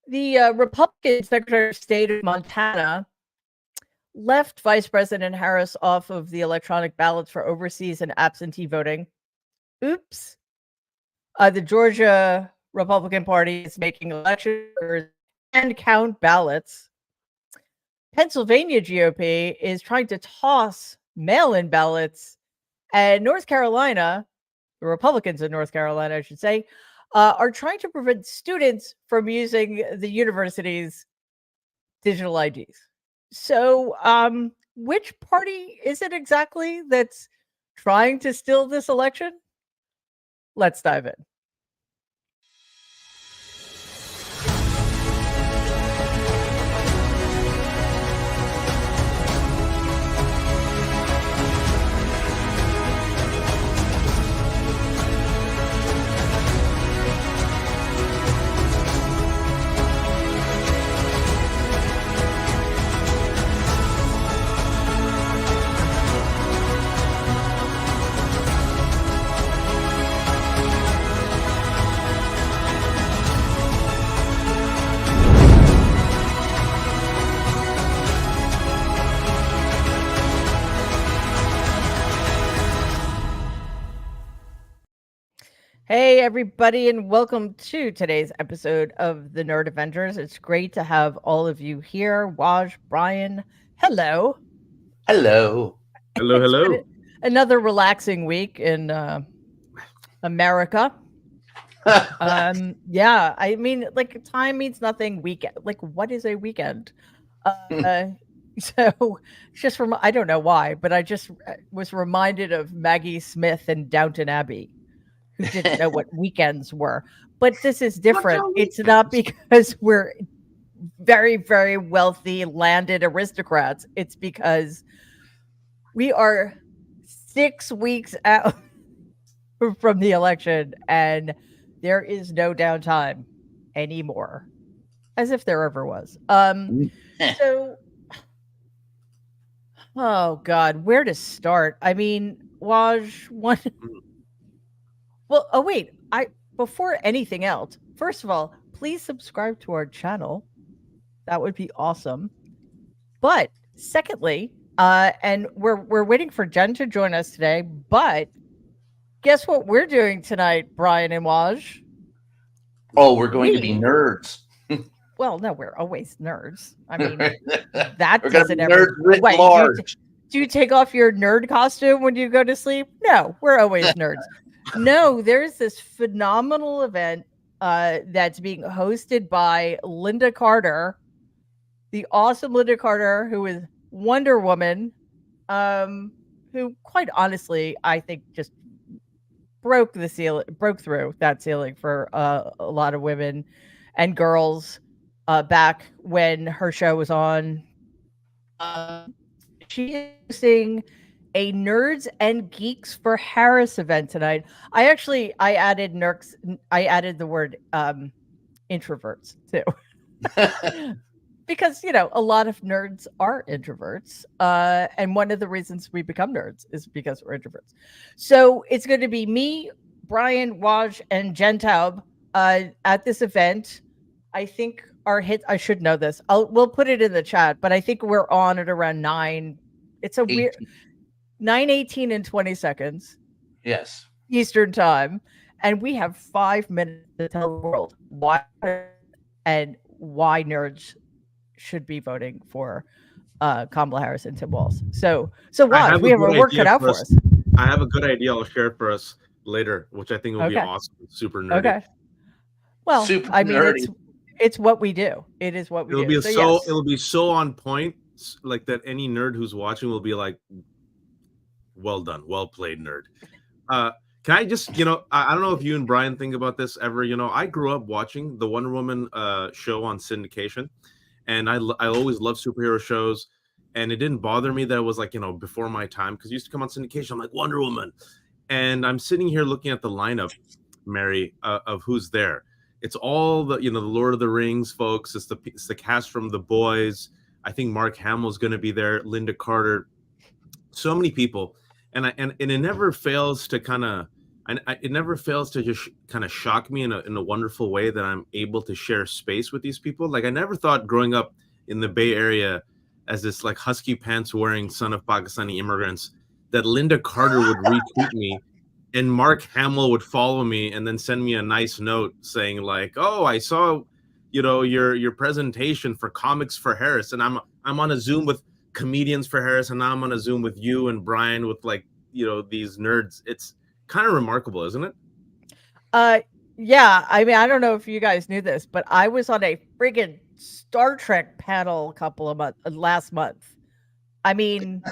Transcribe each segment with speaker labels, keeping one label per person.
Speaker 1: The Republican Secretary of State of Montana left Vice President Harris off of the electronic ballots for overseas and absentee voting. Oops. The Georgia Republican Party is making election and count ballots. Pennsylvania GOP is trying to toss mail-in ballots, and North Carolina, the Republicans in North Carolina, I should say, are trying to prevent students from using the university's digital IDs. So, which party is it exactly that's trying to steal this election? Let's dive in. Hey, everybody, and welcome to today's episode of the Nerd Avengers. It's great to have all of you here. Waj, Brian, hello.
Speaker 2: Hello.
Speaker 3: Hello, hello.
Speaker 1: Another relaxing week in America. Yeah, I mean, like, time means nothing. Weekend, like, what is a weekend? So, just from I don't know why, but I just was reminded of Maggie Smith in Downton Abbey, who didn't know what weekends were. But this is different. It's not because we're very, very wealthy, landed aristocrats. It's because we are 6 weeks out from the election, and there is no downtime anymore, as if there ever was. So, oh God, where to start? I mean, Waj, one. Well, oh wait, before anything else, first of all, please subscribe to our channel. That would be awesome. But secondly, and we're waiting for Jen to join us today, but guess what we're doing tonight, Brian and Waj?
Speaker 2: Oh, we're going to be nerds.
Speaker 1: Well, no, we're always nerds. I mean, that
Speaker 2: we're
Speaker 1: doesn't
Speaker 2: nerds
Speaker 1: ever.
Speaker 2: writ
Speaker 1: Wait,
Speaker 2: large.
Speaker 1: do you take off your nerd costume when you go to sleep? No, we're always nerds. No, there's this phenomenal event that's being hosted by Linda Carter, the awesome Linda Carter, who is Wonder Woman, who, quite honestly, I think just broke through that ceiling for a lot of women and girls back when her show was on. She is hosting a Nerds and Geeks for Harris event tonight. I added nerds. I added the word introverts too. Because, a lot of nerds are introverts. And one of the reasons we become nerds is because we're introverts. So it's going to be me, Brian, Waj, and Jen Taub at this event. I think I should know this. We'll put it in the chat, but I think we're on at around 9. It's a
Speaker 2: 18.
Speaker 1: weird 9:18 and 20 seconds.
Speaker 2: Yes.
Speaker 1: Eastern time. And we have 5 minutes to tell the world why nerds should be voting for Kamala Harris and Tim Walz. So Waj, we have our work cut out for us.
Speaker 3: I have a good idea. I'll share it for us later, which I think will be awesome. Super nerdy.
Speaker 1: Okay. Well,
Speaker 2: Super
Speaker 1: I mean,
Speaker 2: nerdy.
Speaker 1: it's what we do. It is what we do.
Speaker 3: It'll be so on point, like that any nerd who's watching will be like, well done, well played, nerd. Can I just, I don't know if you and Brian think about this ever. I grew up watching the Wonder Woman show on syndication, and I always loved superhero shows, and it didn't bother me that it was like, before my time, because it used to come on syndication. I'm like, Wonder Woman. And I'm sitting here looking at the lineup, Mary, of who's there. It's all the, the Lord of the Rings folks. It's the cast from The Boys. I think Mark Hamill's going to be there. Linda Carter. So many people. And it never fails to kind of it never fails to just kind of shock me in a wonderful way that I'm able to share space with these people. Like I never thought growing up in the Bay Area as this like husky pants wearing son of Pakistani immigrants that Linda Carter would retweet me and Mark Hamill would follow me and then send me a nice note saying like, "Oh, I saw, your presentation for Comics for Harris, and I'm on a Zoom with comedians for Harris, and now I'm on a Zoom with you and Brian with like, these nerds." It's kind of remarkable, isn't it?
Speaker 1: Yeah. I mean, I don't know if you guys knew this, but I was on a friggin' Star Trek panel last month. I mean,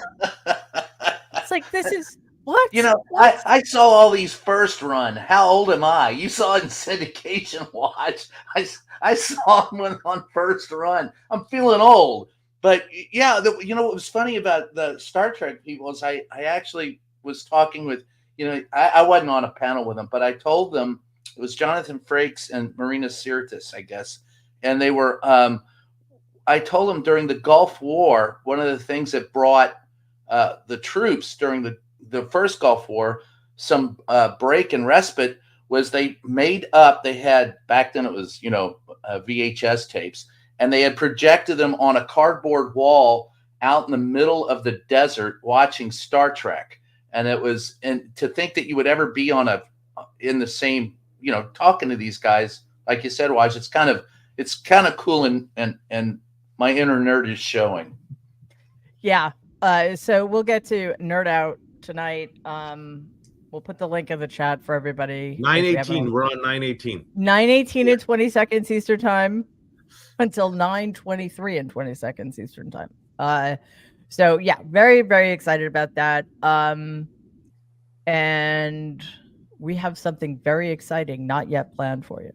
Speaker 1: it's like this is what? What?
Speaker 2: I saw all these first run. How old am I? You saw it in syndication watch. I saw them on first run. I'm feeling old. But yeah, what was funny about the Star Trek people is I actually was talking with, I wasn't on a panel with them, but I told them it was Jonathan Frakes and Marina Sirtis, I guess. And they were, I told them during the Gulf War, one of the things that brought the troops during the first Gulf War some break and respite was they had, back then it was, VHS tapes, and they had projected them on a cardboard wall out in the middle of the desert watching Star Trek. And to think that you would ever be in the same, talking to these guys, like you said, Waj, it's kind of cool and my inner nerd is showing.
Speaker 1: Yeah. So we'll get to Nerd Out tonight. We'll put the link in the chat for everybody.
Speaker 3: 9:18. We're on 9:18.
Speaker 1: 9:18 and 20 seconds Eastern time until 9:23 and 20 seconds Eastern time. So yeah, very, very excited about that. And we have something very exciting not yet planned for you.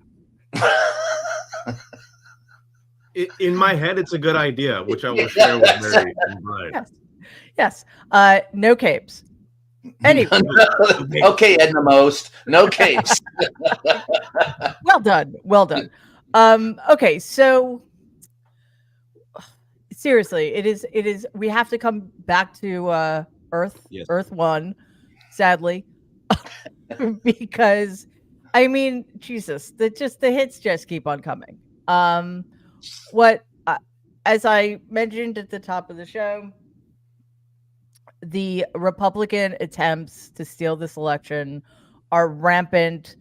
Speaker 3: In my head, it's a good idea, which I will share with Mary and Brian.
Speaker 1: Yes. No capes. Anyway.
Speaker 2: Okay, Edna Most. No capes.
Speaker 1: Well done. Okay, so seriously, it is we have to come back to Earth,
Speaker 3: yes.
Speaker 1: Earth 1, sadly. Because I mean, Jesus, the hits just keep on coming. As I mentioned at the top of the show, the Republican attempts to steal this election are rampant.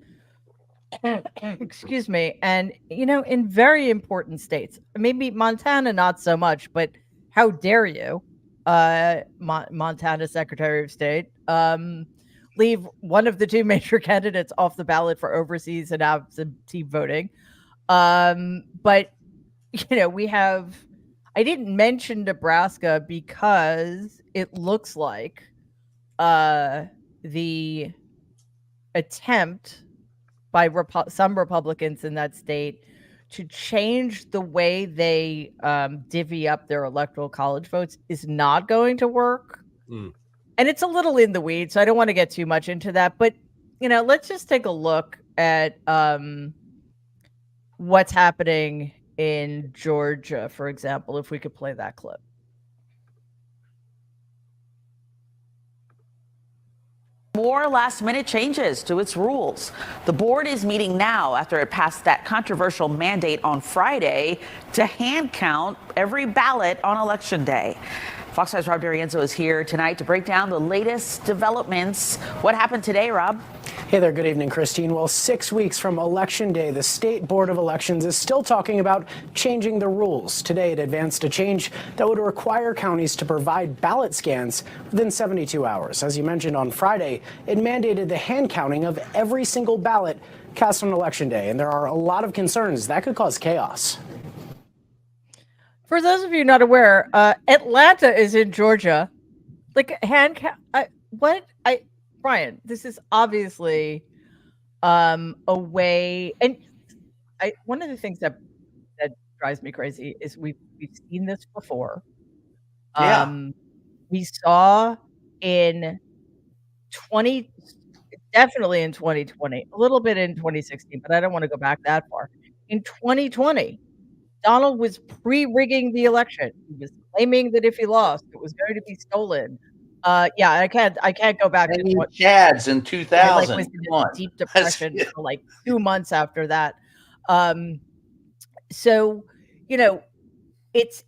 Speaker 1: Excuse me. And, in very important states, maybe Montana, not so much, but how dare you, Montana Secretary of State, leave one of the two major candidates off the ballot for overseas and absentee voting. But, I didn't mention Nebraska because it looks like the attempt by some Republicans in that state to change the way they divvy up their electoral college votes is not going to work. And it's a little in the weeds, so I don't want to get too much into that. But, let's just take a look at what's happening in Georgia, for example, if we could play that clip.
Speaker 4: More last-minute changes to its rules. The board is meeting now after it passed that controversial mandate on Friday to hand count every ballot on Election Day. Fox 5's Rob D'Arienzo is here tonight to break down the latest developments. What happened today, Rob?
Speaker 5: Hey there, good evening, Christine. Well, 6 weeks from Election Day, the State Board of Elections is still talking about changing the rules. Today, it advanced a change that would require counties to provide ballot scans within 72 hours. As you mentioned on Friday, it mandated the hand counting of every single ballot cast on Election Day, and there are a lot of concerns that could cause chaos.
Speaker 1: For those of you not aware, Atlanta is in Georgia. Like Brian, this is obviously a way, and one of the things that drives me crazy is we've seen this before. We saw definitely in 2020, a little bit in 2016, but I don't want to go back that far. In 2020, Donald was pre-rigging the election. He was claiming that if he lost, it was going to be stolen. Yeah, I can't go back to
Speaker 2: Hanging
Speaker 1: what
Speaker 2: Chads in
Speaker 1: I
Speaker 2: 2000.
Speaker 1: was in
Speaker 2: Come on.
Speaker 1: a deep depression for like 2 months after that. So, it's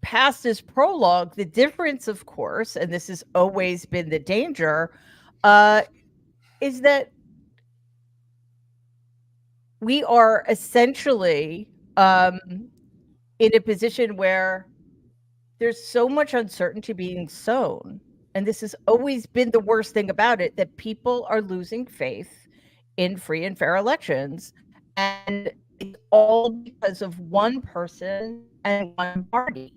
Speaker 1: past this prologue. The difference, of course, and this has always been the danger, is that we are essentially in a position where there's so much uncertainty being sown. And this has always been the worst thing about it, that people are losing faith in free and fair elections. And it's all because of one person and one party.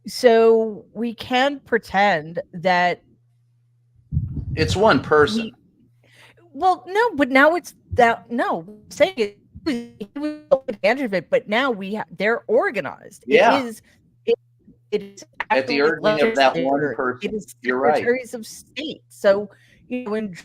Speaker 1: So we can't pretend that
Speaker 2: It's one person.
Speaker 1: well, no, but now it's that no saying it he was advantage of it, but now they're organized.
Speaker 2: Yeah.
Speaker 1: It is
Speaker 2: At the urging of that one
Speaker 1: legislators,
Speaker 2: person.
Speaker 1: it is
Speaker 2: You're right.
Speaker 1: secretaries of state. So when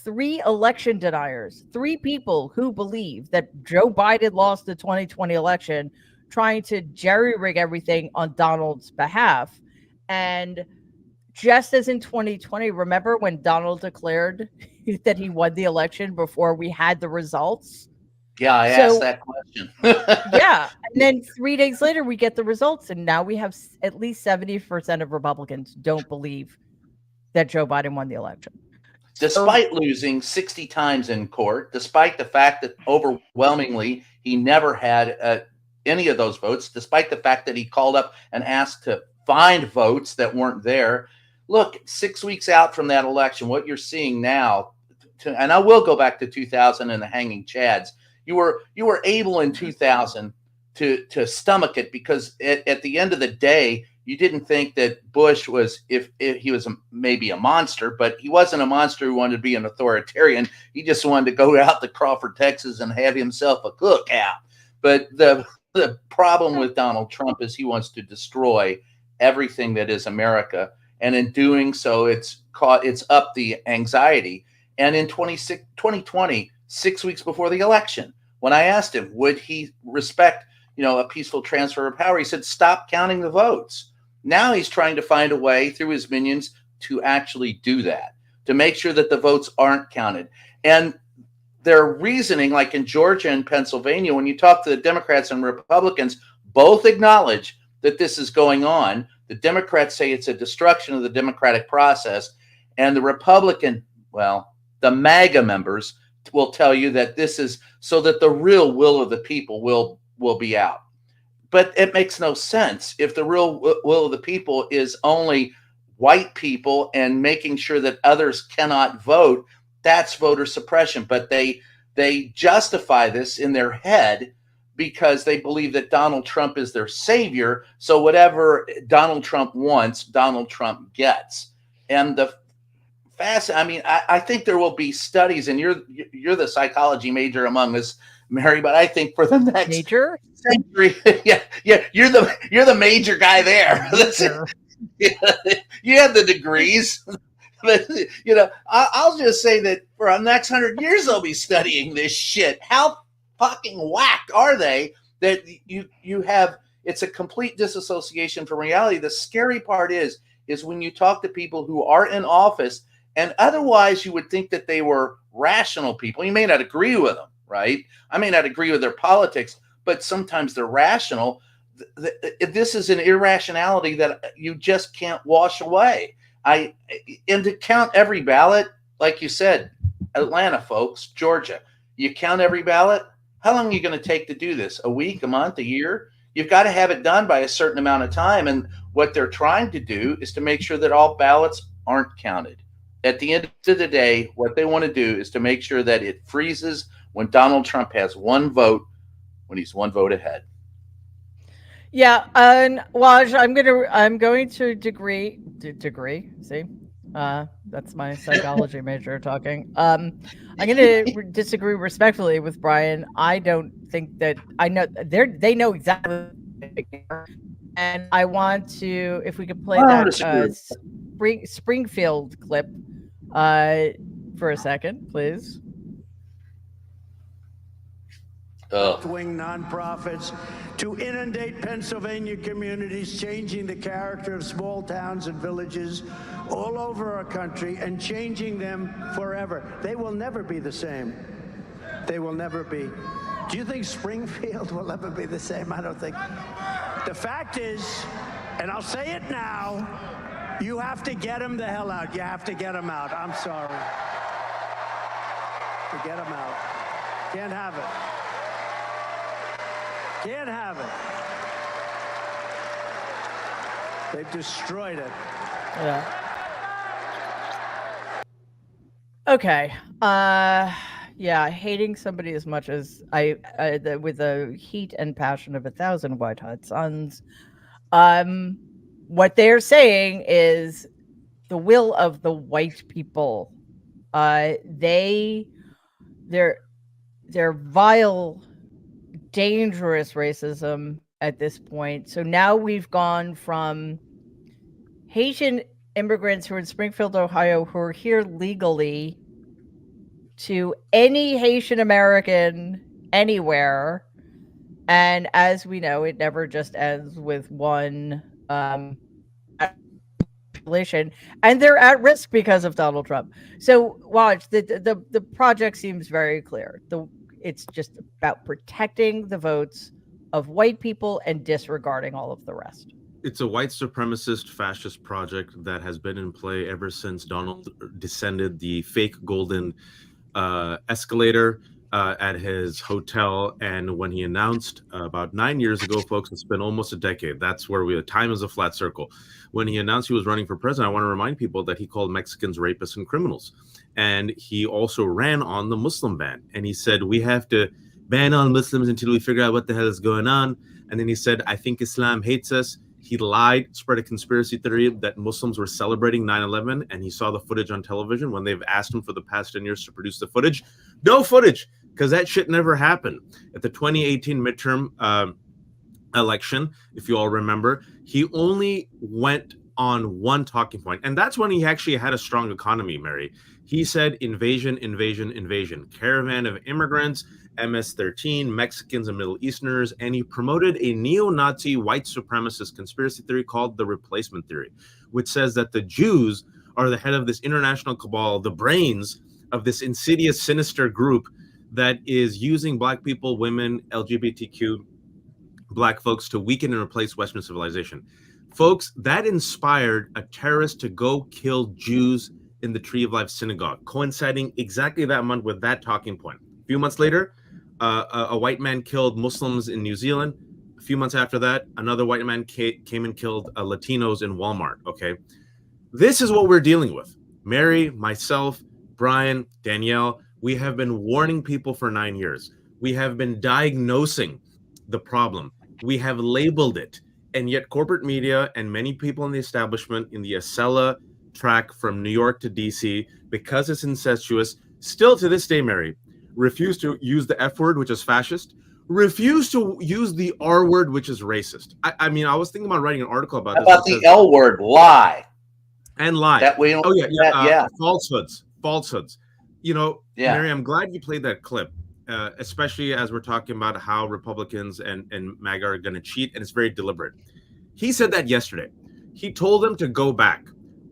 Speaker 1: 3 election deniers, 3 people who believe that Joe Biden lost the 2020 election, trying to jerry-rig everything on Donald's behalf. And just as in 2020, remember when Donald declared that he won the election before we had the results?
Speaker 2: Yeah, I asked that question.
Speaker 1: Yeah. And then 3 days later, we get the results. And now we have at least 70% of Republicans don't believe that Joe Biden won the election.
Speaker 2: Despite losing 60 times in court, despite the fact that overwhelmingly he never had any of those votes, despite the fact that he called up and asked to find votes that weren't there. Look, 6 weeks out from that election, what you're seeing now, and I will go back to 2000 and the hanging Chads. You were able in 2000 to stomach it because at the end of the day, you didn't think that Bush was, if he was maybe a monster, but he wasn't a monster who wanted to be an authoritarian. He just wanted to go out to Crawford, Texas and have himself a cookout. But the problem with Donald Trump is he wants to destroy everything that is America. And in doing so, it's up the anxiety. And in 2020, 6 weeks before the election, when I asked him, would he respect, a peaceful transfer of power, he said, stop counting the votes. Now he's trying to find a way through his minions to actually do that, to make sure that the votes aren't counted. And their reasoning, like in Georgia and Pennsylvania, when you talk to the Democrats and Republicans, both acknowledge that this is going on. The Democrats say it's a destruction of the democratic process. And the Republican, the MAGA members will tell you that this is so that the real will of the people will be out. But it makes no sense if the real will of the people is only white people and making sure that others cannot vote. That's voter suppression. But they justify this in their head because they believe that Donald Trump is their savior. So whatever Donald Trump wants, Donald Trump gets. And I think there will be studies, and you're the psychology major among us, Mary, but I think for the next
Speaker 1: major
Speaker 2: century, you're the major guy there. Major. You have the degrees. But I'll just say that for the next 100 years they'll be studying this shit. How fucking whacked are they that you have? It's a complete disassociation from reality. The scary part is when you talk to people who are in office, and otherwise you would think that they were rational people. You may not agree with them, right? I may not agree with their politics, but sometimes they're rational. This is an irrationality that you just can't wash away. And to count every ballot, like you said, Atlanta folks, Georgia, you count every ballot. How long are you going to take to do this? A week, a month, a year? You've got to have it done by a certain amount of time. And what they're trying to do is to make sure that all ballots aren't counted. At the end of the day, what they want to do is to make sure that it freezes when Donald Trump has one vote, when he's one vote ahead.
Speaker 1: Yeah, and Waj, I'm going to degree. See, that's my psychology major talking. I'm going to disagree respectfully with Brian. I don't think that I know they know exactly. And I want to, if we could play that Springfield clip for a second, please.
Speaker 6: left-wing nonprofits to inundate Pennsylvania communities, changing the character of small towns and villages all over our country and changing them forever. They will never be the same. They will never be. Do you think Springfield will ever be the same? I don't think. The fact is, and I'll say it now, you have to get them the hell out. You have to get them out. I'm sorry. To get them out. Can't have it. Can't have it. They've destroyed it.
Speaker 1: Yeah. Okay. Yeah, hating somebody as much as with the heat and passion of 1,000 white-hot suns. What they're saying is the will of the white people. Their vile, dangerous racism at this point. So now we've gone from Haitian immigrants who are in Springfield, Ohio, who are here legally, to any Haitian American anywhere. And as we know, it never just ends with one population, and they're at risk because of Donald Trump. So watch, the project seems very clear. It's just about protecting the votes of white people and disregarding all of the rest.
Speaker 3: It's a white supremacist fascist project that has been in play ever since Donald descended the fake golden escalator at his hotel. And when he announced about 9 years ago, folks, it's been almost a decade. That's where time is a flat circle. When he announced he was running for president, I want to remind people that he called Mexicans rapists and criminals. And he also ran on the Muslim ban. And he said, we have to ban all Muslims until we figure out what the hell is going on. And then he said, I think Islam hates us. He lied, spread a conspiracy theory that Muslims were celebrating 9/11, and he saw the footage on television when they've asked him for the past 10 years to produce the footage. No footage, because that shit never happened. At the 2018 midterm election, if you all remember, he only went on one talking point, and that's when he actually had a strong economy, Mary. He said invasion, invasion, invasion, caravan of immigrants, MS-13, Mexicans and Middle Easterners, and he promoted a neo-Nazi white supremacist conspiracy theory called the replacement theory, which says that the Jews are the head of this international cabal, the brains of this insidious, sinister group that is using Black people, women, LGBTQ, Black folks to weaken and replace Western civilization. Folks, that inspired a terrorist to go kill Jews in the Tree of Life synagogue, coinciding exactly that month with that talking point. A few months later, a white man killed Muslims in New Zealand. A few months after that, another white man came and killed Latinos in Walmart, okay? This is what we're dealing with. Mary, myself, Brian, Danielle, we have been warning people for 9 years. We have been diagnosing the problem. We have labeled it. And yet corporate media and many people in the establishment in the Acela track from New York to DC, because it's incestuous, still to this day, Mary, refuse to use the F word, which is fascist, refuse to use the R word, which is racist. I mean, I was thinking about writing an article about this.
Speaker 2: About the L word, lie.
Speaker 3: And lie.
Speaker 2: That we don't,
Speaker 3: Falsehoods. You know,
Speaker 2: yeah.
Speaker 3: Mary, I'm glad you played that clip, especially as we're talking about how Republicans and MAGA are going to cheat, and it's very deliberate. He said that yesterday. He told them to go back.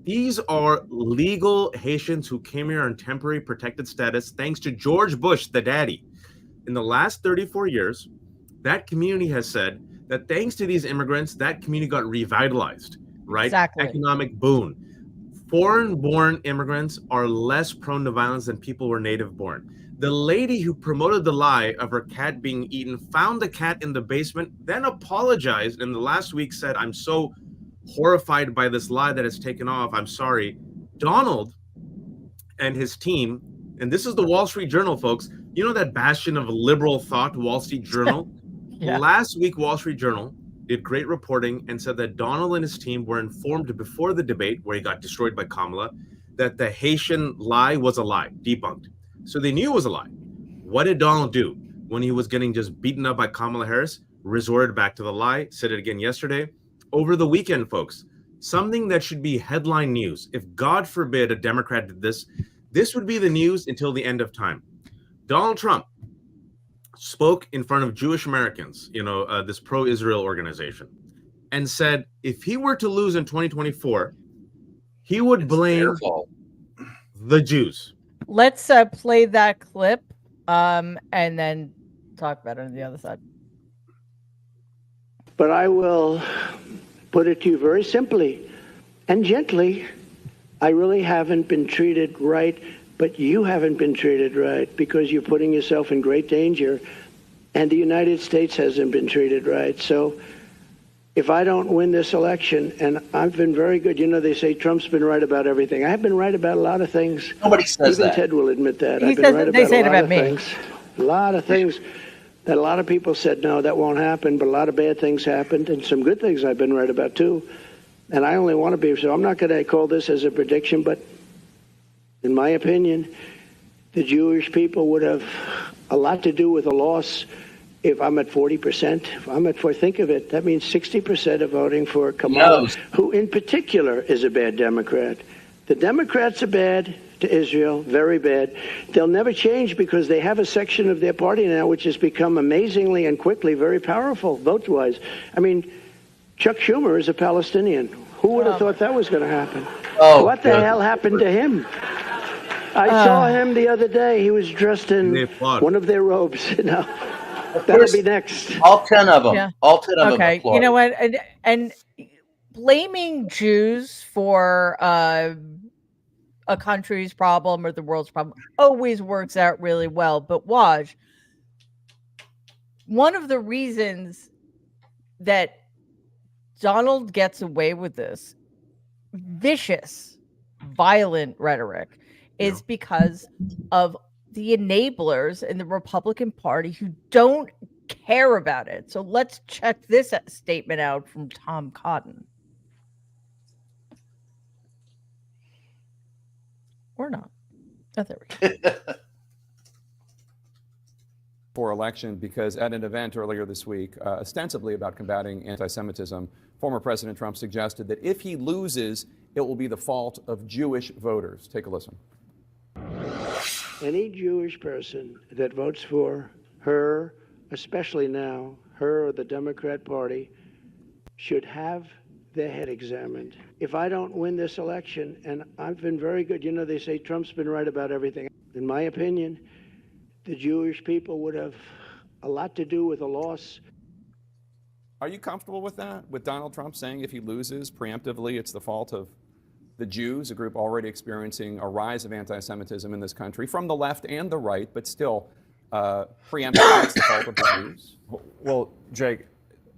Speaker 3: These are legal Haitians who came here on temporary protected status thanks to George Bush, the daddy. In the last 34 years, that community has said that thanks to these immigrants, that community got revitalized, right?
Speaker 1: Exactly.
Speaker 3: Economic boon. Foreign-born immigrants are less prone to violence than people who are native-born. The lady who promoted the lie of her cat being eaten found the cat in the basement, then apologized, and the last week said, I'm so horrified by this lie that has taken off. I'm sorry. Donald and his team, and this is the Wall Street Journal, folks. You know that bastion of liberal thought, Wall Street Journal?
Speaker 1: Yeah.
Speaker 3: Last week, Wall Street Journal did great reporting and said that Donald and his team were informed before the debate, where he got destroyed by Kamala, that the Haitian lie was a lie, debunked. So they knew it was a lie. What did Donald do when he was getting just beaten up by Kamala Harris? Resorted back to the lie, said it again yesterday. Over the weekend, folks, something that should be headline news. If God forbid a Democrat did this, this would be the news until the end of time. Donald Trump spoke in front of Jewish Americans, this pro-Israel organization, and said if he were to lose in 2024, he would blame the Jews.
Speaker 1: Let's play that clip and then talk about it on the other side.
Speaker 6: But I will put it to you very simply and gently. I really haven't been treated right, but you haven't been treated right because you're putting yourself in great danger, and the United States hasn't been treated right. So if I don't win this election, and I've been very good, they say Trump's been right about everything. I've been right about a lot of things.
Speaker 2: Nobody says
Speaker 6: Even
Speaker 2: that.
Speaker 6: Ted will admit that.
Speaker 1: He
Speaker 6: I've been
Speaker 1: says
Speaker 6: right
Speaker 1: they
Speaker 6: about
Speaker 1: say
Speaker 6: a
Speaker 1: it
Speaker 6: lot
Speaker 1: about
Speaker 6: of
Speaker 1: me.
Speaker 6: things. A lot of things that a lot of people said, no, that won't happen, but a lot of bad things happened, and some good things I've been right about, too. And I only want to be, so I'm not going to call this as a prediction, but in my opinion, the Jewish people would have a lot to do with a loss. If I'm at 40%, if I'm at 4%, think of it, that means 60% are voting for Kamala, who in particular is a bad Democrat. The Democrats are bad to Israel, very bad. They'll never change because they have a section of their party now which has become amazingly and quickly very powerful vote-wise. I mean, Chuck Schumer is a Palestinian. Who would have thought that was going to happen? What the hell happened to him? I saw him the other day. He was dressed in one of their robes. That'll be next.
Speaker 2: All 10 of them.
Speaker 1: Yeah.
Speaker 2: All 10 of them.
Speaker 1: Okay, you know what? And blaming Jews for a country's problem or the world's problem always works out really well. But Waj, one of the reasons that Donald gets away with this vicious, violent rhetoric is because of the enablers in the Republican Party who don't care about it. So let's check this statement out from Tom Cotton. Or not. Oh, there we go.
Speaker 7: For election, because at an event earlier this week, ostensibly about combating anti-Semitism, former President Trump suggested that if he loses, it will be the fault of Jewish voters. Take a listen.
Speaker 6: Any Jewish person that votes for her, especially now, her or the Democrat Party, should have their head examined. If I don't win this election, and I've been very good, they say Trump's been right about everything. In my opinion, the Jewish people would have a lot to do with a loss.
Speaker 7: Are you comfortable with that? With Donald Trump saying if he loses preemptively, it's the fault of the Jews, a group already experiencing a rise of anti-Semitism in this country from the left and the right, but still preemptively it's the fault of the Jews?
Speaker 8: Well, Jake,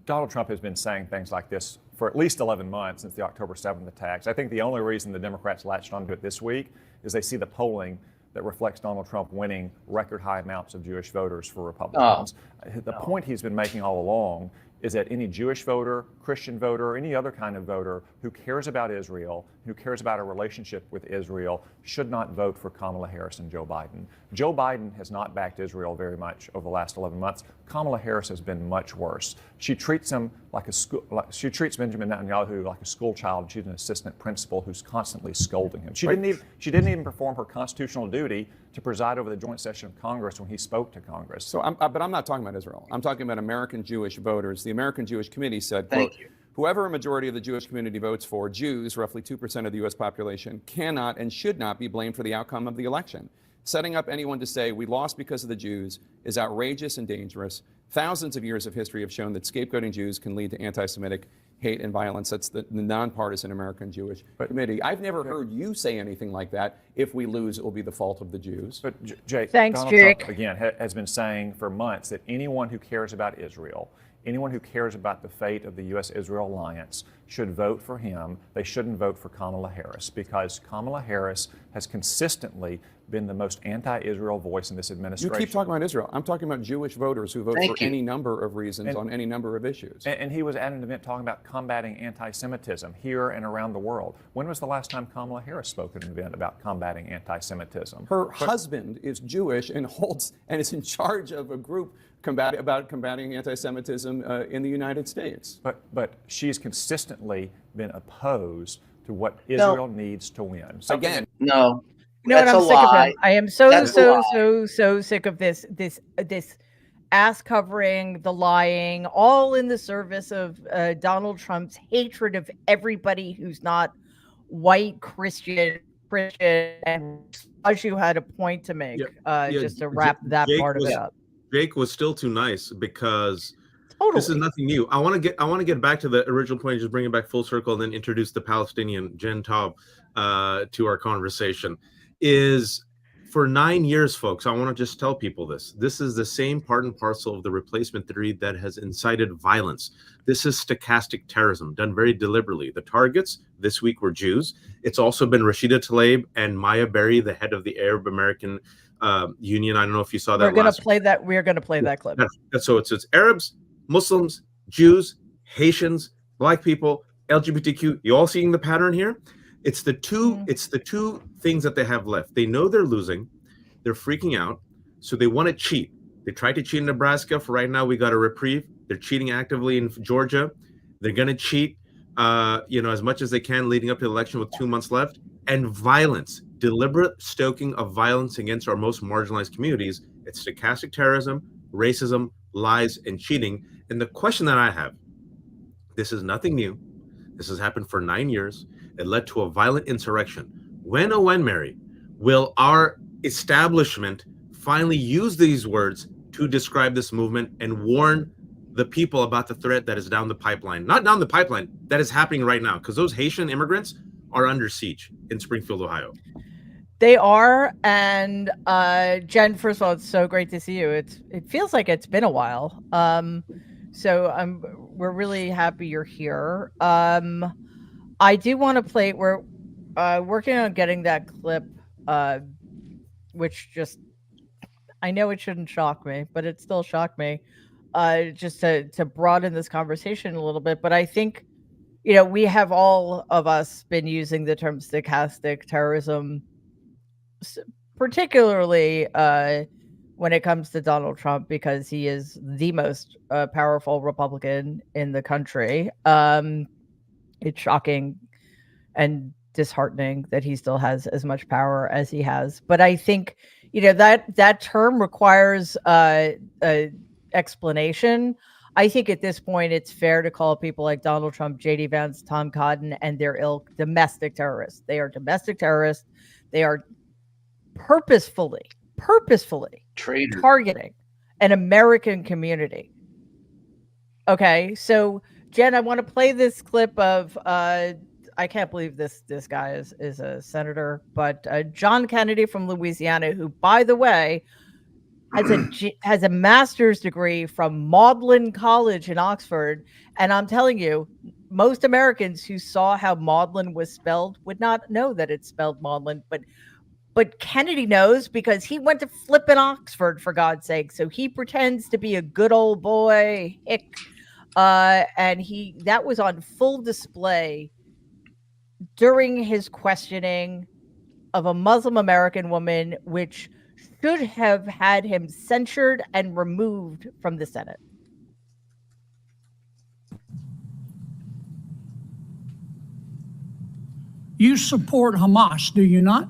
Speaker 8: Donald Trump has been saying things like this for at least 11 months since the October 7th attacks. I think the only reason the Democrats latched onto it this week is they see the polling that reflects Donald Trump winning record high amounts of Jewish voters for Republicans. The point he's been making all along is that any Jewish voter, Christian voter, or any other kind of voter who cares about Israel, who cares about a relationship with Israel, should not vote for Kamala Harris and Joe Biden. Joe Biden has not backed Israel very much over the last 11 months. Kamala Harris has been much worse. She treats him she treats Benjamin Netanyahu like a school child. She's an assistant principal who's constantly scolding him. She didn't even perform her constitutional duty to preside over the joint session of Congress when he spoke to Congress.
Speaker 7: So, but I'm not talking about Israel. I'm talking about American Jewish voters. The American Jewish Committee said, quote, whoever a majority of the Jewish community votes for, Jews, roughly 2% of the U.S. population, cannot and should not be blamed for the outcome of the election. Setting up anyone to say we lost because of the Jews is outrageous and dangerous. Thousands of years of history have shown that scapegoating Jews can lead to anti-Semitic hate and violence. That's the nonpartisan American Jewish Committee. I've never heard you say anything like that. If we lose, it will be the fault of the Jews.
Speaker 8: But Jake,
Speaker 1: thanks,
Speaker 8: Donald
Speaker 1: Jake.
Speaker 8: Trump, again, has been saying for months that anyone who cares about Israel, anyone who cares about the fate of the U.S.-Israel alliance should vote for him. They shouldn't vote for Kamala Harris because Kamala Harris has consistently been the most anti-Israel voice in this administration.
Speaker 7: You keep talking about Israel. I'm talking about Jewish voters who vote for any number of reasons on any number of issues.
Speaker 8: And he was at an event talking about combating anti-Semitism here and around the world. When was the last time Kamala Harris spoke at an event about combating anti-Semitism?
Speaker 7: Her husband is Jewish and is in charge of a group about combating anti-Semitism in the United States.
Speaker 8: But she's consistently been opposed to what Israel needs to win.
Speaker 2: No.
Speaker 1: You know what? I'm sick of him. I am so sick of this ass covering, the lying, all in the service of Donald Trump's hatred of everybody who's not white, Christian, and you had a point to make, just to wrap that part of it up.
Speaker 3: Jake was still too nice because
Speaker 1: totally.
Speaker 3: This is nothing new. I want to get back to the original point, just bring it back full circle, and then introduce the Palestinian Jen Taub to our conversation. Is for 9 years, folks, I want to just tell people this. This is the same part and parcel of the replacement theory that has incited violence. This is stochastic terrorism done very deliberately. The targets this week were Jews. It's also been Rashida Tlaib and Maya Berry, the head of the Arab American Union. I don't know if you saw that. We're going to
Speaker 1: play that. We're going to play that clip.
Speaker 3: So it's Arabs, Muslims, Jews, Haitians, Black people, LGBTQ. You all seeing the pattern here? It's the two things that they have left. They know they're losing. They're freaking out. So they want to cheat. They tried to cheat in Nebraska. For right now, we got a reprieve. They're cheating actively in Georgia. They're going to cheat, as much as they can leading up to the election with 2 months left. And violence, deliberate stoking of violence against our most marginalized communities. It's stochastic terrorism, racism, lies, and cheating. And the question that I have, this is nothing new. This has happened for 9 years. It led to a violent insurrection. When, oh when, Mary, will our establishment finally use these words to describe this movement and warn the people about the threat that is down the pipeline? Not down the pipeline, that is happening right now, because those Haitian immigrants are under siege in Springfield, Ohio.
Speaker 1: They are. And Jen, first of all, it's so great to see you. It feels like it's been a while. So we're really happy you're here. I do want to play. We're working on getting that clip, which just, I know it shouldn't shock me, but it still shocked me, just to broaden this conversation a little bit. But I think, we have all of us been using the term stochastic terrorism, particularly when it comes to Donald Trump, because he is the most powerful Republican in the country. It's shocking and disheartening that he still has as much power as he has. But I think, that term requires explanation. I think at this point, it's fair to call people like Donald Trump, J.D. Vance, Tom Cotton, and their ilk domestic terrorists. They are domestic terrorists. They are purposefully targeting an American community. Okay, so Jen, I want to play this clip of I can't believe this guy is a senator, but John Kennedy from Louisiana, who, by the way, has a master's degree from Magdalen College in Oxford. And I'm telling you, most Americans who saw how Magdalen was spelled would not know that it's spelled Magdalen, but Kennedy knows because he went to flippin' Oxford, for God's sake. So he pretends to be a good old boy, hick. And that was on full display during his questioning of a Muslim American woman, which should have had him censured and removed from the Senate.
Speaker 9: You support Hamas, do you not?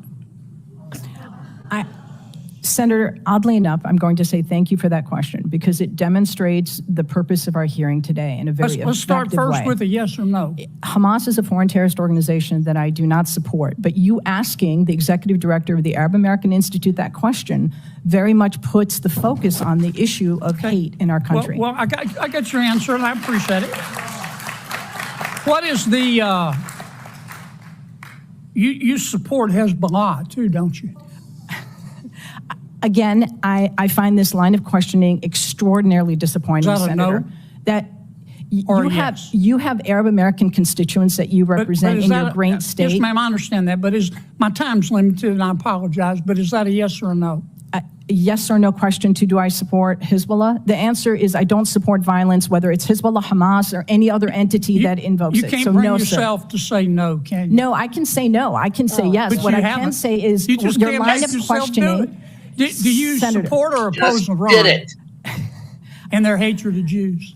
Speaker 10: Senator, oddly enough, I'm going to say thank you for that question because it demonstrates the purpose of our hearing today in a very effective way.
Speaker 9: Let's start first with a yes or no.
Speaker 10: Hamas is a foreign terrorist organization that I do not support, but you asking the executive director of the Arab American Institute that question very much puts the focus on the issue of hate in our country.
Speaker 9: Well, I got your answer, and I appreciate it. What is the, you support Hezbollah too, don't you?
Speaker 10: Again, I find this line of questioning extraordinarily disappointing, Senator. That you have Arab American constituents that you represent in your great state.
Speaker 9: Yes, ma'am, I understand that, but my time's limited, and I apologize. But is that a yes or a no?
Speaker 10: A yes or no question to do I support Hezbollah? The answer is I don't support violence, whether it's Hezbollah, Hamas, or any other entity that invokes it.
Speaker 9: You can't bring yourself to say no, can you?
Speaker 10: No, I can say no. I can say yes. What I can say is your line of questioning.
Speaker 9: Do you support or oppose Iran and their hatred of Jews?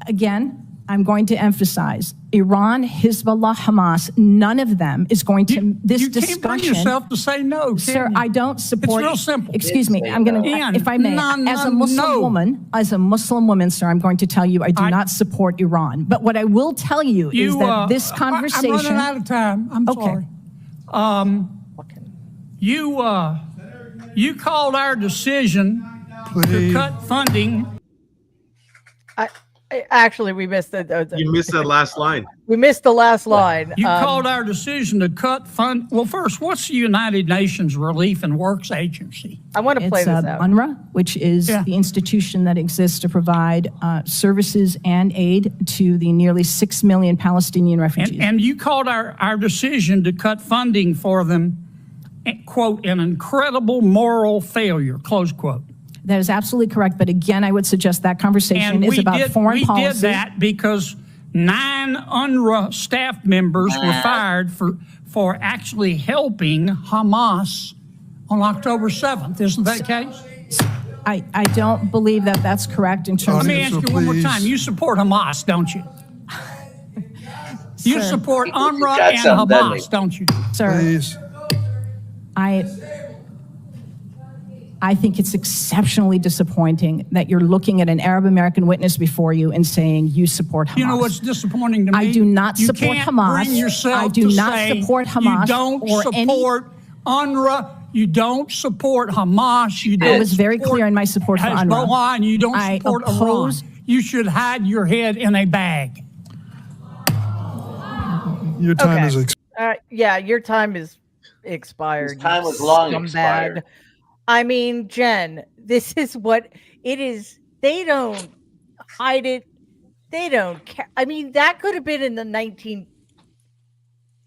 Speaker 10: Again, I'm going to emphasize Iran, Hezbollah, Hamas, none of them is going to, this discussion.
Speaker 9: You can't bring yourself to say no, can
Speaker 10: Sir,
Speaker 9: you?
Speaker 10: I don't support.
Speaker 9: It's real simple.
Speaker 10: Excuse me, I'm going to, if I may, as a Muslim woman, sir, I'm going to tell you I do not support Iran. But what I will tell you is that this conversation.
Speaker 9: I'm running out of time. I'm sorry. You called our decision to cut funding.
Speaker 1: Actually, we missed the
Speaker 3: You missed that last line.
Speaker 1: We missed the last line.
Speaker 9: You called our decision to cut fund. Well, first, what's the United Nations Relief and Works Agency?
Speaker 1: I want to play this out.
Speaker 10: UNRWA, which is the institution that exists to provide services and aid to the nearly 6 million Palestinian refugees.
Speaker 9: And you called our decision to cut funding for them, quote, an incredible moral failure, close quote.
Speaker 10: That is absolutely correct. But again, I would suggest that conversation is about foreign policy.
Speaker 9: We did that because 9 UNRWA staff members were fired for actually helping Hamas on October 7th. Isn't that the case?
Speaker 10: I don't believe that that's correct in terms of...
Speaker 9: Let me ask you one more time. You support Hamas, don't you? You support UNRWA and Hamas, don't you?
Speaker 10: Sir, please. I think it's exceptionally disappointing that you're looking at an Arab American witness before you and saying you support Hamas.
Speaker 9: You know what's disappointing to me?
Speaker 10: I do not support Hamas.
Speaker 9: Bring yourself
Speaker 10: I do
Speaker 9: to
Speaker 10: not
Speaker 9: say
Speaker 10: support Hamas.
Speaker 9: You don't support UNRWA. You don't support Hamas. You don't.
Speaker 10: I was very clear in my support for UNRWA.
Speaker 9: Hezbollah, and you don't support Iran. You should hide your head in a bag.
Speaker 11: Your time is
Speaker 1: yeah, your time is expired.
Speaker 2: His time was long expired.
Speaker 1: I mean, Jen, this is what it is. They don't hide it. They don't care. I mean, that could have been in the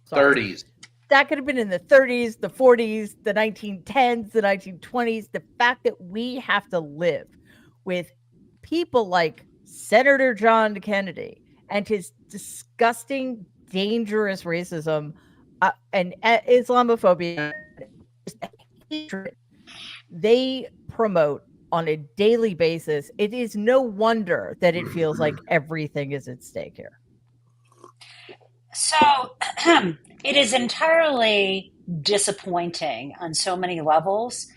Speaker 2: 30s.
Speaker 1: That could have been in the 30s, the 40s, the 1910s, the 1920s. The fact that we have to live with people like Senator John Kennedy and his disgusting, dangerous racism and Islamophobia, hatred they promote on a daily basis, it is no wonder that it feels like everything is at stake here.
Speaker 12: So it is entirely disappointing on so many levels.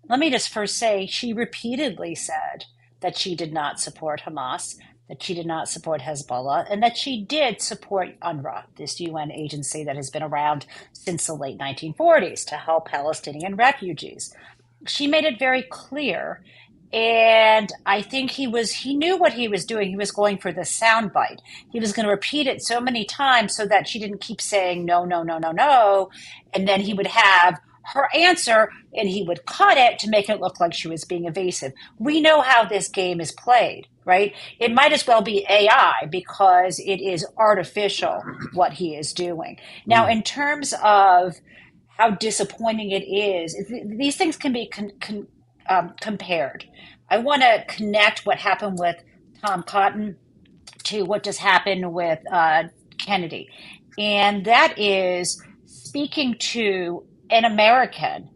Speaker 12: Let me just first say she repeatedly said that she did not support Hamas, that she did not support Hezbollah, and that she did support UNRWA, this UN agency that has been around since the late 1940s to help Palestinian refugees. She made it very clear, and I think he knew what he was doing. He was going for the soundbite. He was going to repeat it so many times so that she didn't keep saying no, no, no, no, no, and then he would have her answer and he would cut it to make it look like she was being evasive. We know how this game is played, right? It might as well be AI because it is artificial what he is doing. Now, in terms of how disappointing it is, these things can be compared. I want to connect what happened with Tom Cotton to what just happened with Kennedy. And that is speaking to an American,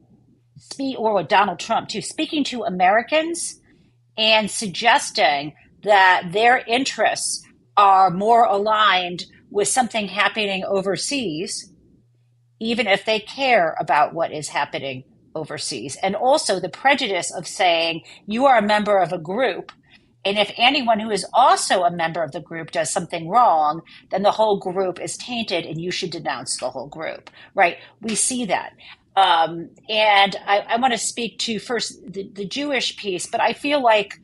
Speaker 12: or with Donald Trump too, speaking to Americans and suggesting that their interests are more aligned with something happening overseas, even if they care about what is happening overseas. And also the prejudice of saying you are a member of a group, and if anyone who is also a member of the group does something wrong, then the whole group is tainted and you should denounce the whole group, right? We see that. And I want to speak to first the Jewish piece, but I feel like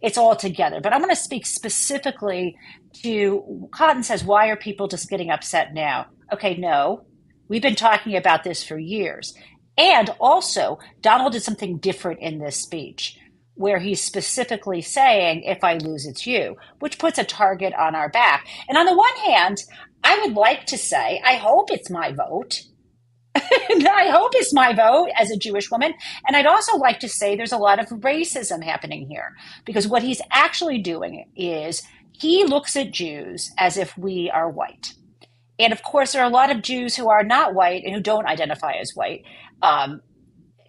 Speaker 12: it's all together. But I want to speak specifically to, Cotton says, why are people just getting upset now? Okay, no. We've been talking about this for years. And also, Donald did something different in this speech, where he's specifically saying, if I lose, it's you, which puts a target on our back. And on the one hand, I would like to say, I hope it's my vote. I hope it's my vote as a Jewish woman. And I'd also like to say there's a lot of racism happening here, because what he's actually doing is he looks at Jews as if we are white. And of course, there are a lot of Jews who are not white and who don't identify as white. And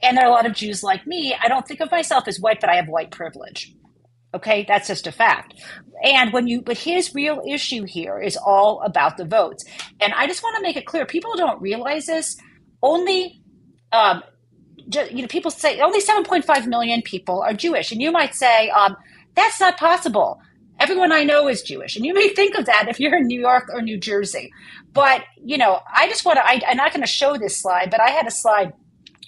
Speaker 12: there are a lot of Jews like me. I don't think of myself as white, but I have white privilege. Okay, that's just a fact. And but his real issue here is all about the votes. And I just want to make it clear, people don't realize this. Only, people say only 7.5 million people are Jewish. And you might say, that's not possible. Everyone I know is Jewish. And you may think of that if you're in New York or New Jersey. But, I just want to, I'm not going to show this slide, but I had a slide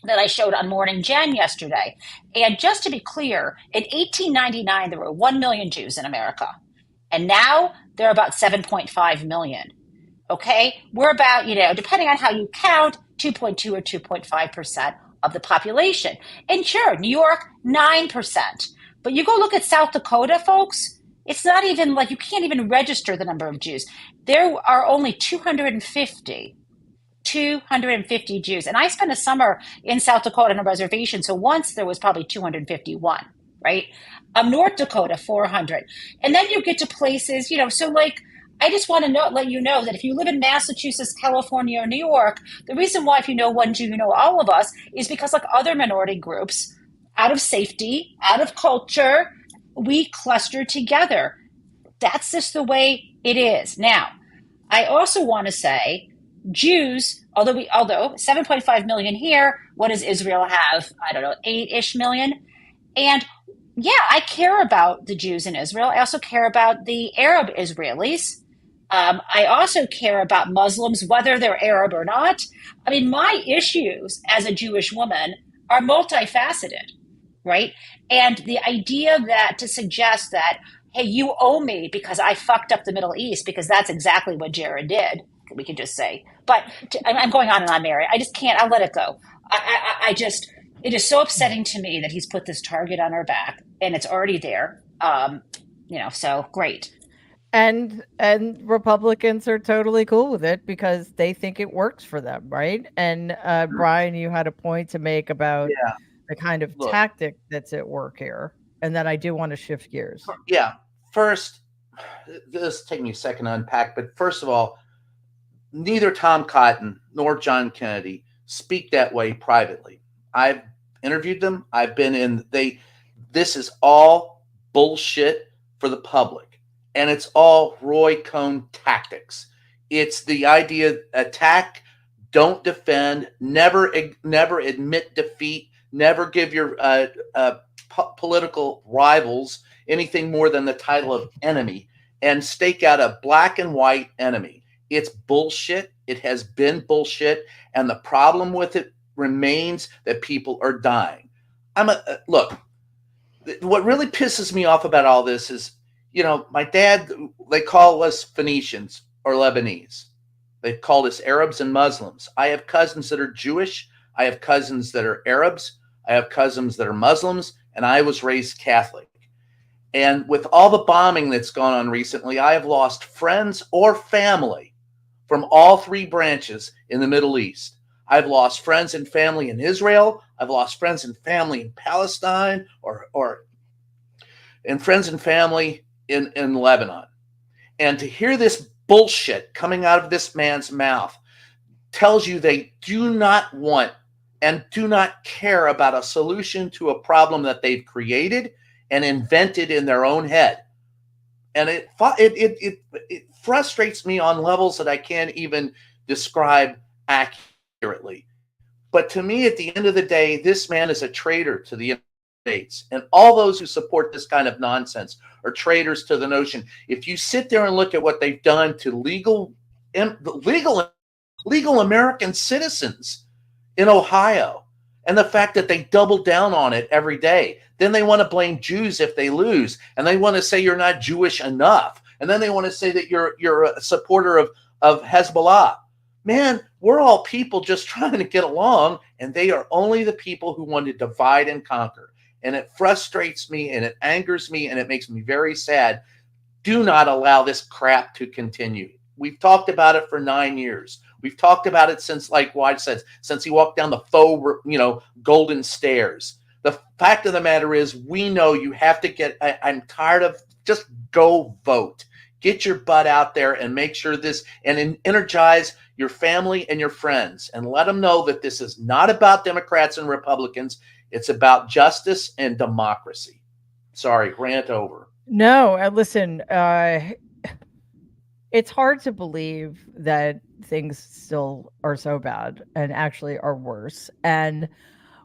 Speaker 12: that I showed on Morning Jen yesterday. And just to be clear, in 1899, there were 1 million Jews in America. And now there are about 7.5 million. Okay? We're about, depending on how you count, 2.2 or 2.5% of the population. And sure, New York, 9%. But you go look at South Dakota, folks, it's not even like you can't even register the number of Jews. There are only 250 Jews. And I spent a summer in South Dakota on a reservation. So once there was probably 251, right? North Dakota, 400. And then you get to places, so like, I just want to let you know that if you live in Massachusetts, California, or New York, the reason why if you know one Jew, you know all of us is because like other minority groups, out of safety, out of culture, we cluster together. That's just the way it is. Now, I also want to say Jews, although 7.5 million here, what does Israel have? I don't know, 8-ish million. And yeah, I care about the Jews in Israel. I also care about the Arab Israelis. I also care about Muslims, whether they're Arab or not. I mean, my issues as a Jewish woman are multifaceted, right? And the idea that to suggest that, hey, you owe me because I fucked up the Middle East, because that's exactly what Jared did, we can just say. But I'm going on and on, Mary. I just can't. I'll let it go. It is so upsetting to me that he's put this target on our back, and it's already there. So great.
Speaker 1: And Republicans are totally cool with it because they think it works for them, right? And Brian, you had a point to make about the kind of tactic that's at work here, and then I do want to shift gears.
Speaker 2: Yeah. First, this take me a second to unpack, but first of all, neither Tom Cotton nor John Kennedy speak that way privately. I've interviewed them. I've been in. This is all bullshit for the public. And it's all Roy Cohn tactics. It's the idea: attack, don't defend, never admit defeat, never give your political rivals anything more than the title of enemy, and stake out a black and white enemy. It's bullshit. It has been bullshit, and the problem with it remains that people are dying. Look. What really pisses me off about all this is, my dad, they call us Phoenicians or Lebanese. They've called us Arabs and Muslims. I have cousins that are Jewish. I have cousins that are Arabs. I have cousins that are Muslims, and I was raised Catholic. And with all the bombing that's gone on recently, I have lost friends or family from all three branches in the Middle East. I've lost friends and family in Israel. I've lost friends and family in Palestine and friends and family in Lebanon. And to hear this bullshit coming out of this man's mouth tells you they do not want and do not care about a solution to a problem that they've created and invented in their own head. And it frustrates me on levels that I can't even describe accurately. But to me, at the end of the day, this man is a traitor to the United States. And all those who support this kind of nonsense are traitors to the notion. If you sit there and look at what they've done to legal American citizens in Ohio, and the fact that they double down on it every day, then they want to blame Jews if they lose, and they want to say you're not Jewish enough, and then they want to say that you're a supporter of Hezbollah. Man, we're all people just trying to get along, and they are only the people who want to divide and conquer. And it frustrates me, and it angers me, and it makes me very sad. Do not allow this crap to continue. We've talked about it for 9 years. We've talked about it since, like Wide said, since he walked down the faux, golden stairs. The fact of the matter is, we know you have to get. I'm tired of just go vote. Get your butt out there and make sure this and energize your family and your friends and let them know that this is not about Democrats and Republicans. It's about justice and democracy. Sorry, rant over.
Speaker 1: No, listen, it's hard to believe that things still are so bad and actually are worse. And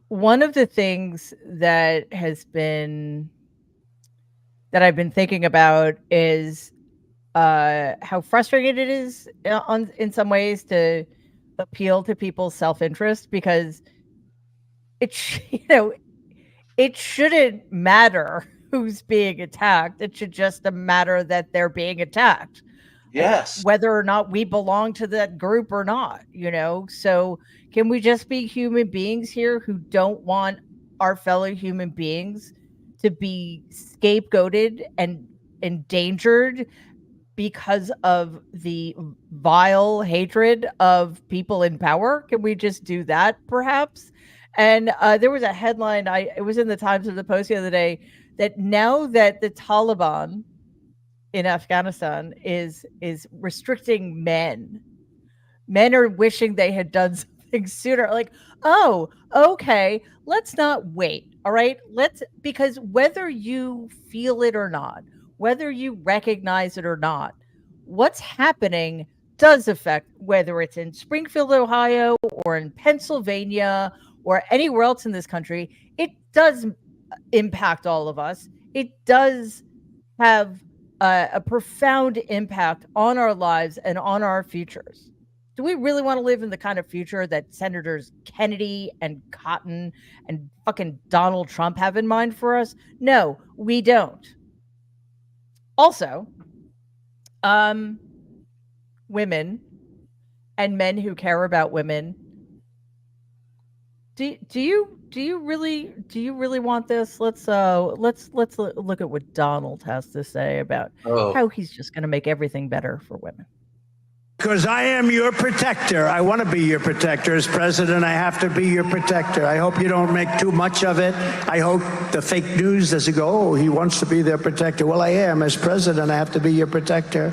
Speaker 1: one of the things that I've been thinking about is how frustrating it is in some ways to appeal to people's self-interest, because it shouldn't matter who's being attacked. It should just matter that they're being attacked.
Speaker 2: Yes.
Speaker 1: Whether or not we belong to that group or not, So can we just be human beings here who don't want our fellow human beings to be scapegoated and endangered because of the vile hatred of people in power? Can we just do that, perhaps? And there was a headline, it was in the Times of the Post the other day, that now that the Taliban in Afghanistan is restricting men are wishing they had done something sooner. Like, oh, okay, let's not wait. All right, because whether you feel it or not, whether you recognize it or not, what's happening does affect, whether it's in Springfield, Ohio, or in Pennsylvania, or anywhere else in this country. It does impact all of us. It does have a profound impact on our lives and on our futures. Do we really want to live in the kind of future that Senators Kennedy and Cotton and fucking Donald Trump have in mind for us? No, we don't. Also, women and men who care about women. Do you really want this? Let's look at what Donald has to say about how he's just going to make everything better for women.
Speaker 6: Because I am your protector. I want to be your protector. As president, I have to be your protector. I hope you don't make too much of it. I hope the fake news doesn't go, oh, he wants to be their protector. Well, I am. As president, I have to be your protector.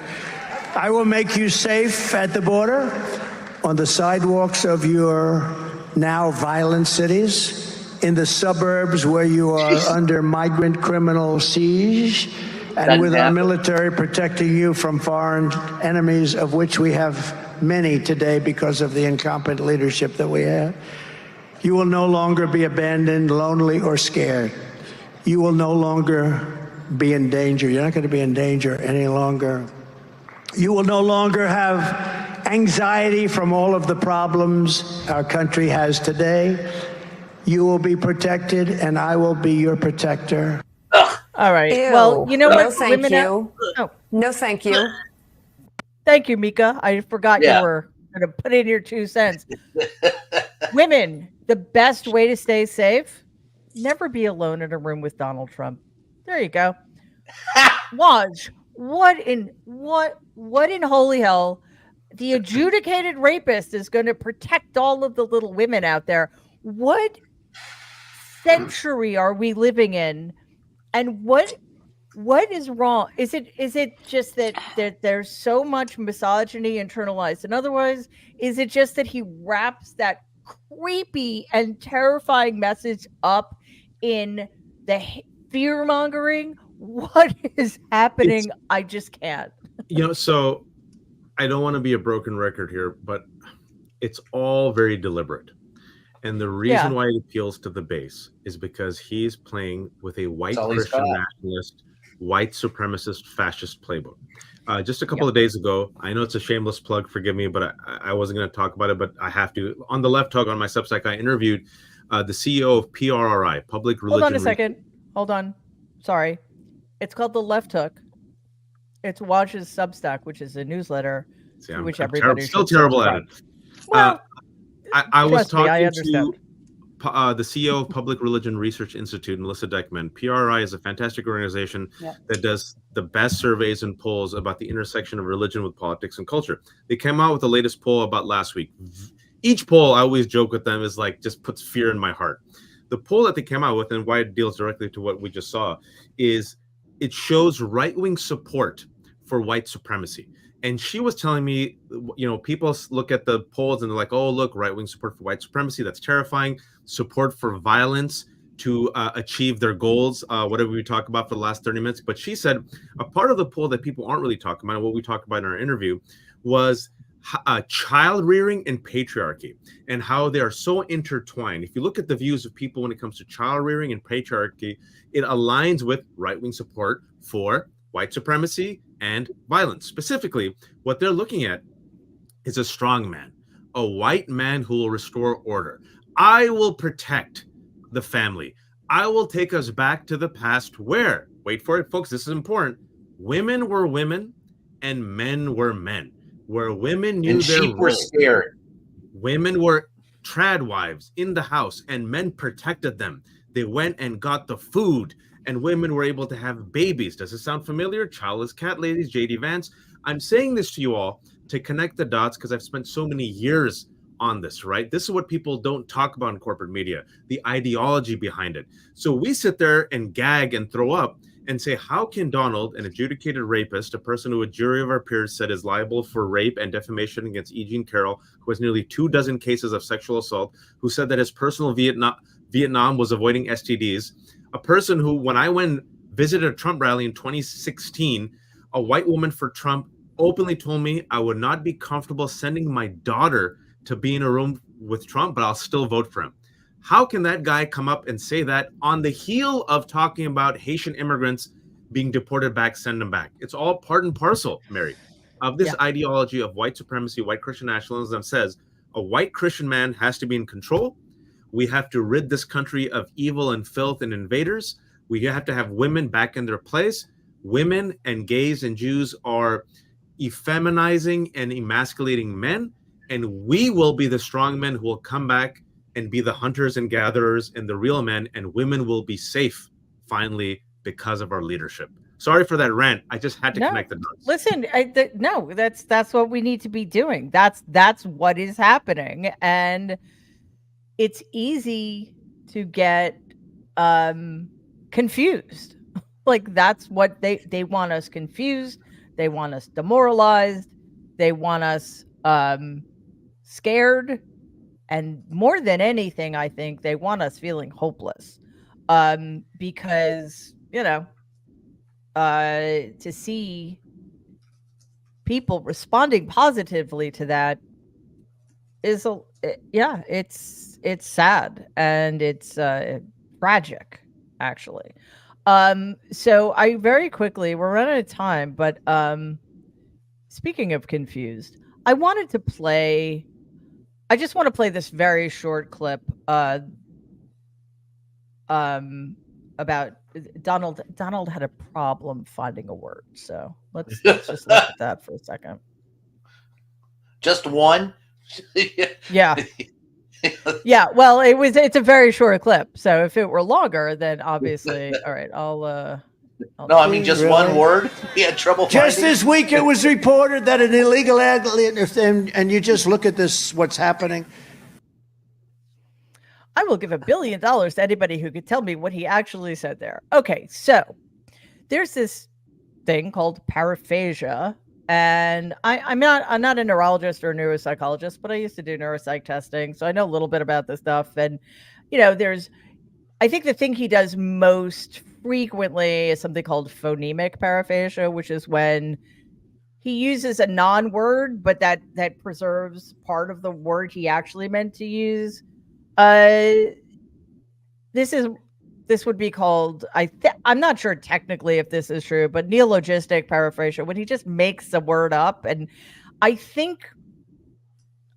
Speaker 6: I will make you safe at the border, on the sidewalks of your now violent cities, in the suburbs where you are under migrant criminal siege, and with our military protecting you from foreign enemies, of which we have many today because of the incompetent leadership that we have. You will no longer be abandoned, lonely, or scared. You will no longer be in danger. You're not going to be in danger any longer. You will no longer have anxiety from all of the problems our country has today. You will be protected, and I will be your protector.
Speaker 1: All right.
Speaker 11: Ew.
Speaker 1: Well, you know
Speaker 11: No,
Speaker 1: what?
Speaker 11: thank you. No, thank you.
Speaker 1: Thank you, Mika. I forgot you were going to put in your 2 cents. Women, the best way to stay safe: never be alone in a room with Donald Trump. There you go. Waj, what in holy hell? The adjudicated rapist is going to protect all of the little women out there. What century are we living in? And what is wrong? Is it just that there's so much misogyny internalized? And otherwise, is it just that he wraps that creepy and terrifying message up in the fear mongering? What is happening? I just can't.
Speaker 3: So I don't want to be a broken record here, but it's all very deliberate. And the reason why it appeals to the base is because he's playing with a white Christian nationalist, white supremacist, fascist playbook. Just a couple of days ago, I know it's a shameless plug, forgive me, but I wasn't going to talk about it, but I have to. On the Left Hook, on my Substack, I interviewed the CEO of PRRI, Public Religion.
Speaker 1: Hold on a second. Hold on. Sorry. It's called the Left Hook. It's Waj's Substack, which is a newsletter.
Speaker 3: I'm still terrible at it.
Speaker 1: Well,
Speaker 3: I was talking to the CEO of Public Religion Research Institute, Melissa Deckman. PRI is a fantastic organization that does the best surveys and polls about the intersection of religion with politics and culture. They came out with the latest poll about last week. Each poll, I always joke with them, is like just puts fear in my heart. The poll that they came out with, and why it deals directly to what we just saw, is it shows right-wing support for white supremacy. And she was telling me, people look at the polls and they're like, oh, look, right-wing support for white supremacy. That's terrifying. Support for violence to achieve their goals, whatever we talk about for the last 30 minutes. But she said a part of the poll that people aren't really talking about, and what we talked about in our interview, was child rearing and patriarchy, and how they are so intertwined. If you look at the views of people when it comes to child rearing and patriarchy, it aligns with right-wing support for white supremacy and violence. Specifically, what they're looking at is a strong man, a white man who will restore order. I will protect the family. I will take us back to the past where, wait for it, folks, this is important, women were women and men were men, where women knew their role.
Speaker 2: Were scared.
Speaker 3: Women were trad wives in the house and men protected them. They went and got the food, and women were able to have babies. Does it sound familiar? Childless cat ladies, J.D. Vance. I'm saying this to you all to connect the dots because I've spent so many years on this, right? This is what people don't talk about in corporate media, the ideology behind it. So we sit there and gag and throw up and say, how can Donald, an adjudicated rapist, a person who a jury of our peers said is liable for rape and defamation against E. Jean Carroll, who has nearly 24 cases of sexual assault, who said that his personal Vietnam was avoiding STDs, a person who, when I went visited a Trump rally in 2016, a white woman for Trump openly told me I would not be comfortable sending my daughter to be in a room with Trump, but I'll still vote for him. How can that guy come up and say that on the heel of talking about Haitian immigrants being deported back, send them back? It's all part and parcel, Mary, of this ideology of white supremacy, white Christian nationalism says a white Christian man has to be in control. We have to rid this country of evil and filth and invaders. We have to have women back in their place. Women and gays and Jews are effeminizing and emasculating men, and we will be the strong men who will come back and be the hunters and gatherers and the real men, and women will be safe finally because of our leadership. Sorry for that rant. I just had to connect the dots.
Speaker 1: Listen, that's what we need to be doing. That's what is happening, and it's easy to get confused. Like that's what they want us confused. They want us demoralized. They want us scared. And more than anything, I think they want us feeling hopeless because, to see people responding positively to that is, it's sad and it's tragic, actually. So I very quickly, we're running out of time, but speaking of confused, I just want to play this very short clip about Donald. Donald had a problem finding a word, so let's just look at that for a second.
Speaker 2: Just one?
Speaker 1: Yeah. Yeah, well, it's a very short clip, so if it were longer, then obviously, all right,
Speaker 2: no, I mean just one word. He had trouble
Speaker 6: just
Speaker 2: finding.
Speaker 6: this week it was reported that an illegal alien, and you just look at this, what's happening.
Speaker 1: I will give $1 billion to anybody who could tell me what he actually said there. Okay, so there's this thing called paraphasia, and I'm not a neurologist or a neuropsychologist, but I used to do neuropsych testing, so I know a little bit about this stuff. And I think the thing he does most frequently is something called phonemic paraphasia, which is when he uses a non-word, but that preserves part of the word he actually meant to use. This would be called, I'm not sure technically if this is true, but neologistic paraphasia, when he just makes the word up. And I think,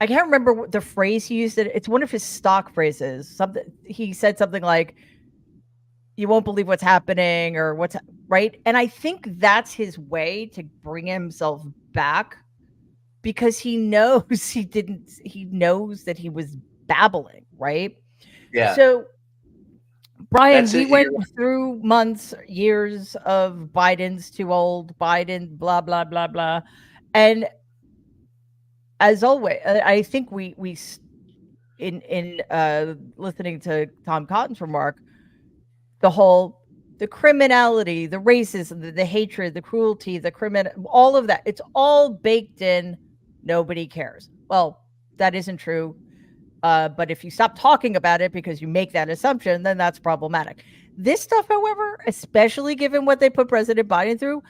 Speaker 1: I can't remember what the phrase he used. It's one of his stock phrases. He said something like, "You won't believe what's happening," or what's right. And I think that's his way to bring himself back, because he knows he knows that he was babbling, right?
Speaker 2: Yeah.
Speaker 1: So Brian, we went through months, years of Biden's too old, Biden, blah, blah, blah, blah. And as always, I think we in listening to Tom Cotton's remark, the criminality, the racism, the hatred, the cruelty, all of that, it's all baked in. Nobody cares. Well, that isn't true. But if you stop talking about it because you make that assumption, then that's problematic. This stuff, however, especially given what they put President Biden through,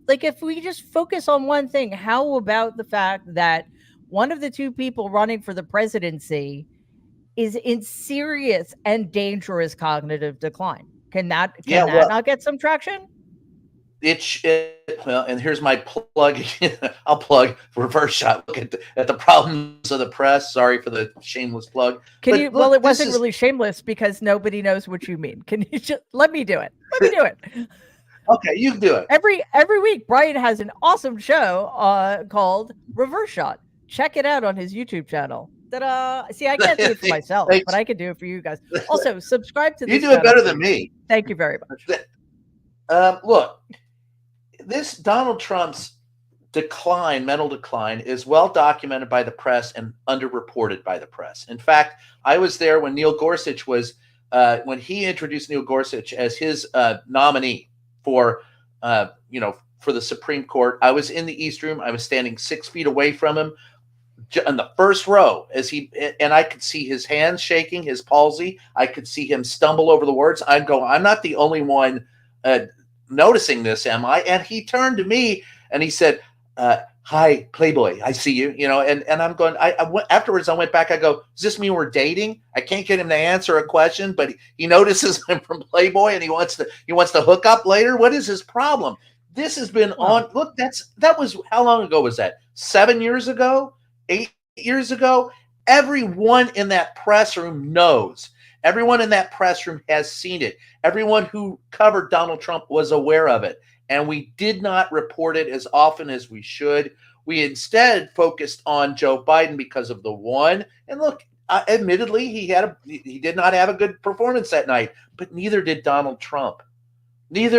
Speaker 1: if we just focus on one thing, how about the fact that one of the two people running for the presidency is in serious and dangerous cognitive decline? Can that not get some traction?
Speaker 2: Well, and here's my plug. I'll plug Reverse Shot. Look at the problems of the press. Sorry for the shameless plug.
Speaker 1: It wasn't really shameless because nobody knows what you mean. Can you just let me do it? Let me do it.
Speaker 2: Okay, you can do it.
Speaker 1: Every week, Brian has an awesome show called Reverse Shot. Check it out on his YouTube channel. See, I can't do it for myself, but I can do it for you guys. Also, subscribe to this.
Speaker 2: You do it better than me.
Speaker 1: Thank you very much.
Speaker 2: Look, this Donald Trump's mental decline, is well documented by the press and underreported by the press. In fact, I was there when Neil Gorsuch was, when he introduced Neil Gorsuch as his nominee for the Supreme Court. I was in the East Room. I was standing 6 feet away from him in the first row and I could see his hands shaking, his palsy. I could see him stumble over the words. I'm not the only one noticing this, am I? And he turned to me and he said, hi, Playboy, I see you, and I'm going, afterwards I went back, I go, does this mean we're dating? I can't get him to answer a question, but he notices I'm from Playboy and he wants to hook up later. What is his problem? This has been on, look, that was, how long ago was that? 7 years ago? 8 years ago? Everyone in that press room knows. Everyone in that press room has seen it. Everyone who covered Donald Trump was aware of it. And we did not report it as often as we should. We instead focused on Joe Biden because of the one. And look, admittedly, he did not have a good performance that night, but neither did Donald Trump. When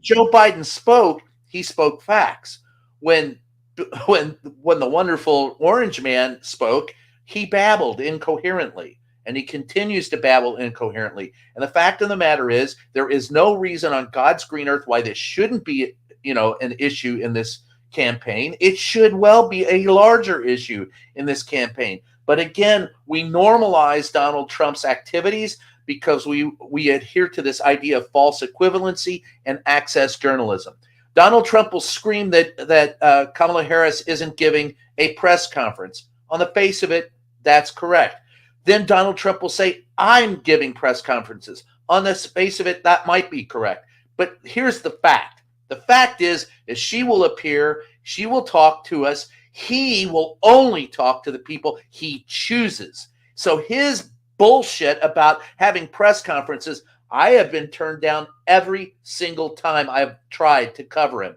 Speaker 2: Joe Biden spoke, he spoke facts. When the wonderful orange man spoke, he babbled incoherently. And he continues to babble incoherently. And the fact of the matter is, there is no reason on God's green earth why this shouldn't be, an issue in this campaign. It should well be a larger issue in this campaign. But again, we normalize Donald Trump's activities because we adhere to this idea of false equivalency and access journalism. Donald Trump will scream that Kamala Harris isn't giving a press conference. On the face of it, that's correct. Then Donald Trump will say, I'm giving press conferences. On the face of it, that might be correct. But here's the fact. The fact is she will appear, she will talk to us. He will only talk to the people he chooses. So his bullshit about having press conferences, I have been turned down every single time I've tried to cover him.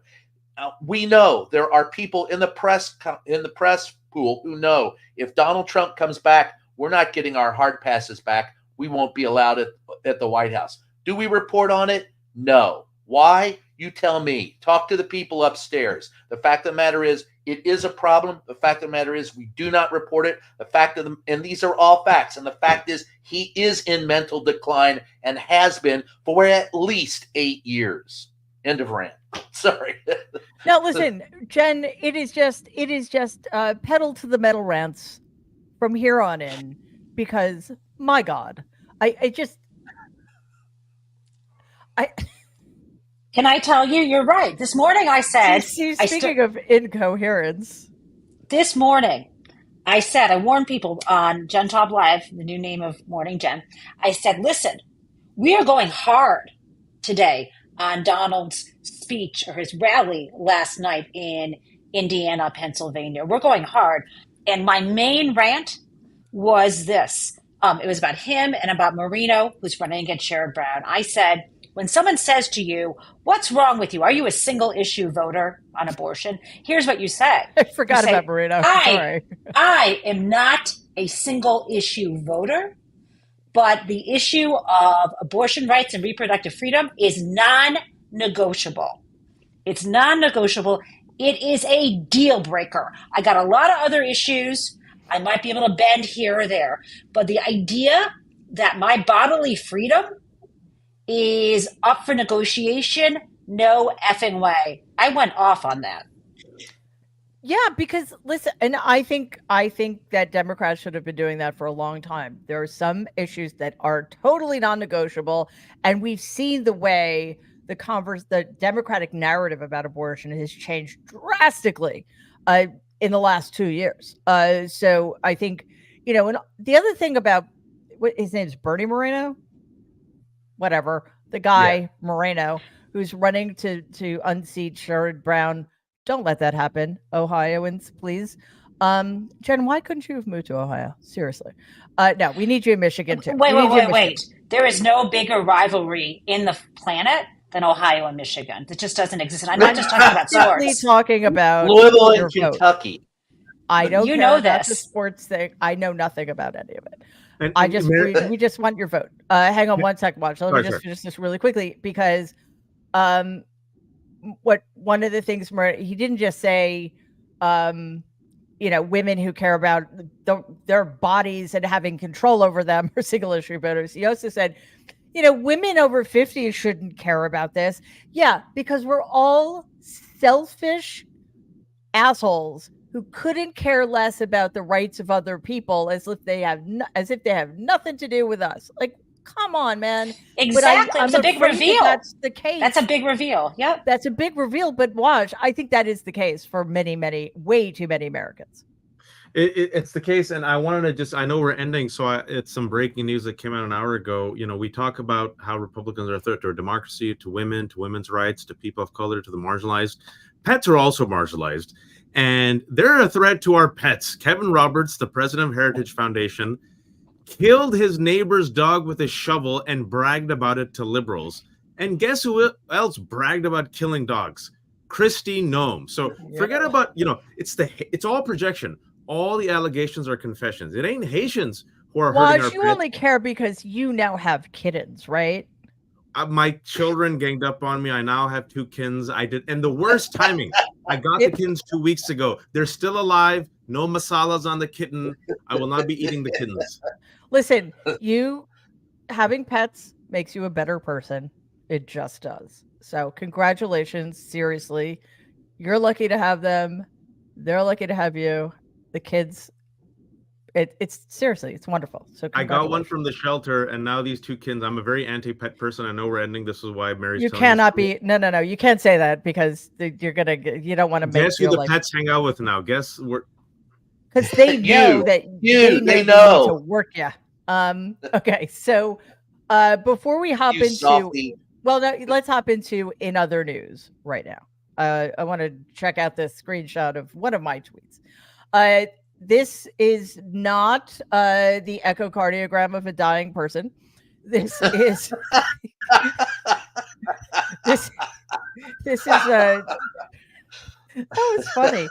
Speaker 2: We know there are people in the press pool who know if Donald Trump comes back, we're not getting our hard passes back. We won't be allowed at the White House. Do we report on it? No. Why? You tell me. Talk to the people upstairs. The fact of the matter is, it is a problem. The fact of the matter is, we do not report it. And these are all facts. And the fact is, he is in mental decline and has been for at least 8 years. End of rant. Sorry.
Speaker 1: Now, listen, Jen, it is just pedal to the metal rants from here on in, because my God,
Speaker 12: Can I tell you, you're right. This morning I said,
Speaker 1: speaking of incoherence,
Speaker 12: this morning I said, I warned people on Gen Top Live, the new name of Morning Gen. I said, listen, we are going hard today on Donald's speech or his rally last night in Indiana, Pennsylvania. We're going hard. And my main rant was this. It was about him and about Marino, who's running against Sherrod Brown. I said, when someone says to you, what's wrong with you? Are you a single issue voter on abortion? Here's what you say.
Speaker 1: I forgot about Marino. Sorry.
Speaker 12: I am not a single issue voter, but the issue of abortion rights and reproductive freedom is non-negotiable. It's non-negotiable. It is a deal breaker. I got a lot of other issues. I might be able to bend here or there. But the idea that my bodily freedom is up for negotiation, no effing way. I went off on that.
Speaker 1: Yeah, because listen, and I think that Democrats should have been doing that for a long time. There are some issues that are totally non-negotiable, and we've seen the way the Democratic narrative about abortion has changed drastically in the last 2 years. So I think, and the other thing about his name is Bernie Moreno, whatever, the guy Moreno who's running to unseat Sherrod Brown. Don't let that happen, Ohioans, please. Jen, why couldn't you have moved to Ohio? Seriously. No, we need you in Michigan too.
Speaker 12: Wait. There is no bigger rivalry in the planet than Ohio and Michigan. That just doesn't exist. And I'm not just talking about sports.
Speaker 1: Talking about
Speaker 2: Louisville and Kentucky.
Speaker 1: I don't
Speaker 12: care
Speaker 1: about
Speaker 12: this.
Speaker 1: The sports thing. I know nothing about any of it.
Speaker 3: And
Speaker 1: we just want your vote. Hang on 1 second, Watch. Let me just finish this really quickly because one of the things he didn't just say women who care about their bodies and having control over them are single issue voters. He also said, women over 50 shouldn't care about this. Yeah, because we're all selfish assholes who couldn't care less about the rights of other people as if they have nothing to do with us. Like, come on, man.
Speaker 12: Exactly. It's a big reveal.
Speaker 1: That's the case.
Speaker 12: That's a big reveal. Yep.
Speaker 1: That's a big reveal. But watch, I think that is the case for way too many Americans.
Speaker 3: It's the case. And I wanted to I know we're ending. So it's some breaking news that came out an hour ago. We talk about how Republicans are a threat to our democracy, to women, to women's rights, to people of color, to the marginalized. Pets are also marginalized. And they're a threat to our pets. Kevin Roberts, the president of Heritage Foundation, killed his neighbor's dog with a shovel and bragged about it to liberals. And guess who else bragged about killing dogs? Kristi Noem. So forget about, it's all projection. All the allegations are confessions. It ain't Haitians who are hurting our pets.
Speaker 1: You only care because you now have kittens, right?
Speaker 3: My children ganged up on me. I now have 2 kittens. And the worst timing. I got the kittens 2 weeks ago. They're still alive. No masalas on the kitten. I will not be eating the kittens.
Speaker 1: Listen, you having pets makes you a better person. It just does. So congratulations. Seriously. You're lucky to have them. They're lucky to have you. The kids. It's seriously, it's wonderful. So
Speaker 3: I got one from the shelter, and now these 2 kittens. I'm a very anti-pet person. I know we're ending. This is why Mary's.
Speaker 1: You cannot be. No. You can't say that because you don't want to make.
Speaker 3: Guess who the pets hang out with now? Guess we're.
Speaker 1: Because they know that they know to work. Yeah. Okay. So, before we hop let's hop into in other news right now. I want to check out this screenshot of one of my tweets. This is not the echocardiogram of a dying person. This is this is that was funny.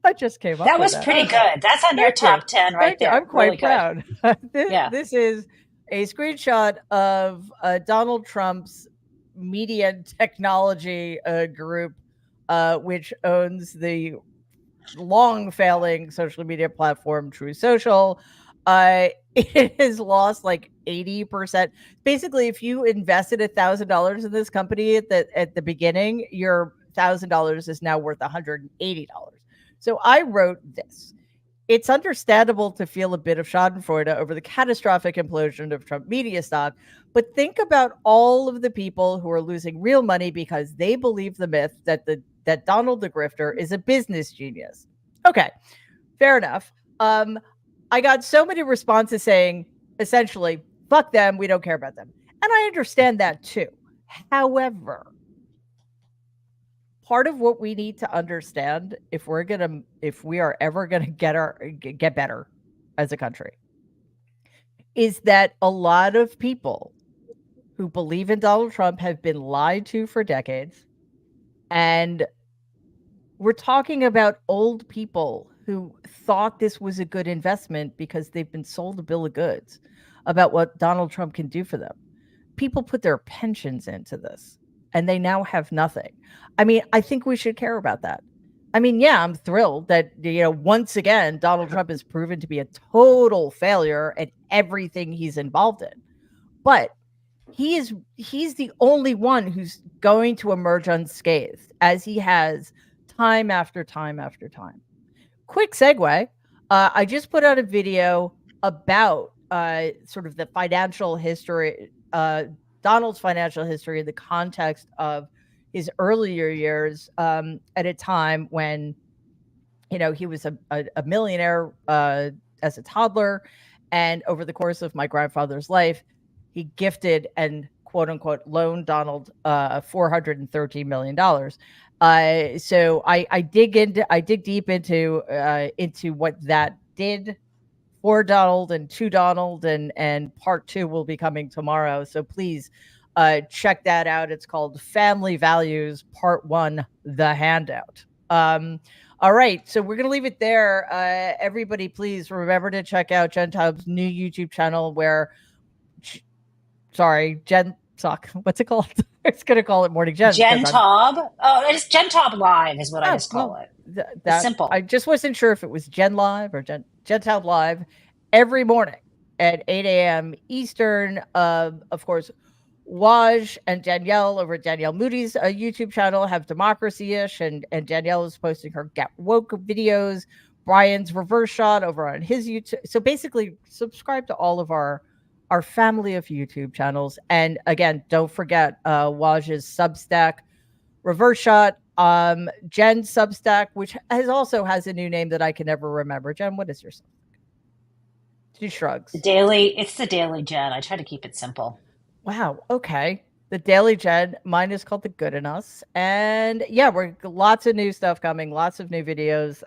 Speaker 1: I just came up.
Speaker 12: That was pretty good. That's on your top 10 right there.
Speaker 1: I'm quite
Speaker 12: really
Speaker 1: proud. This is a screenshot of Donald Trump's media and technology group, which owns the long failing social media platform Trues Social. It has lost like 80%. Basically, if you invested $1,000 in this company at the beginning, your $1,000 is now worth $180. So I wrote this. It's understandable to feel a bit of schadenfreude over the catastrophic implosion of Trump media stock, but think about all of the people who are losing real money because they believe the myth that Donald the Grifter is a business genius. Okay, fair enough. I got so many responses saying, essentially, fuck them, we don't care about them. And I understand that too. However, part of what we need to understand if we are ever gonna get better as a country is that a lot of people who believe in Donald Trump have been lied to for decades. And we're talking about old people who thought this was a good investment because they've been sold a bill of goods about what Donald Trump can do for them. People put their pensions into this and they now have nothing. I mean, I think we should care about that. I mean, yeah, I'm thrilled that, once again, Donald Trump has proven to be a total failure at everything he's involved in. But he's the only one who's going to emerge unscathed, as he has time after time after time. Quick segue. I just put out a video about sort of the financial history, Donald's financial history in the context of his earlier years, at a time when, he was a millionaire as a toddler. And over the course of my grandfather's life, he gifted and quote unquote loaned Donald $413 million. So I dig deep into what that did for Donald and to Donald, and part 2 will be coming tomorrow. So please check that out. It's called Family Values Part 1, The Handout. All right, so we're going to leave it there. Everybody, please remember to check out Jen Taub's new YouTube channel where, Jen, what's it called? It's going to call it Morning Jen.
Speaker 12: Jen Taub? Oh, it's Jen Taub Live is what I just call it. It's simple.
Speaker 1: I just wasn't sure if it was Jen Live or Jen Taub Live every morning at 8 a.m. Eastern. Of course, Waj and Danielle over at Danielle Moody's YouTube channel have Democracy-ish, and Danielle is posting her Get Woke videos. Brian's Reverse Shot over on his YouTube. So basically, subscribe to all of our family of YouTube channels. And again, don't forget Waj's Substack, Reverse Shot, Jen's Substack, which also has a new name that I can never remember. Jen, what is your Substack? She shrugs.
Speaker 12: It's the Daily Jen. I try to keep it simple.
Speaker 1: Wow. Okay. The Daily Jen. Mine is called The Good in Us. And yeah, we're lots of new stuff coming, lots of new videos.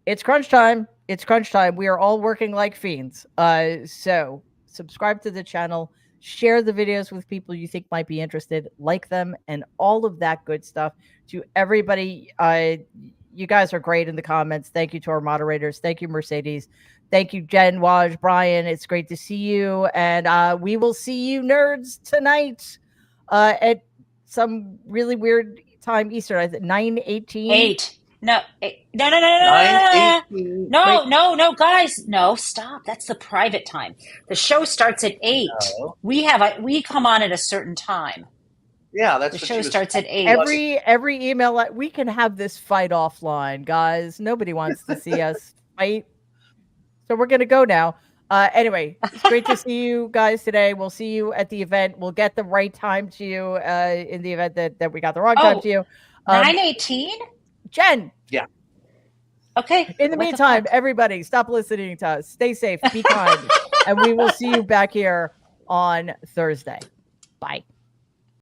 Speaker 1: It's crunch time. It's crunch time. We are all working like fiends. So subscribe to the channel, share the videos with people you think might be interested, like them, and all of that good stuff. To everybody, you guys are great in the comments. Thank you to our moderators. Thank you, Mercedes. Thank you, Jen, Waj, Brian. It's great to see you. And we will see you nerds tonight at some really weird time Eastern. I think 9:18.
Speaker 12: 8. No, guys. No, stop. That's the private time. The show starts at 8.
Speaker 2: No.
Speaker 12: We come on at a certain time.
Speaker 2: Yeah, that's
Speaker 12: the show starts at 8.
Speaker 1: Every email, we can have this fight offline, guys. Nobody wants to see us fight. So we're going to go now. Anyway, it's great to see you guys today. We'll see you at the event. We'll get the right time to you in the event that we got the wrong time to you.
Speaker 12: 9:18?
Speaker 1: Jen.
Speaker 2: Yeah.
Speaker 12: Okay.
Speaker 1: In the meantime, everybody, stop listening to us. Stay safe. Be kind. And we will see you back here on Thursday. Bye.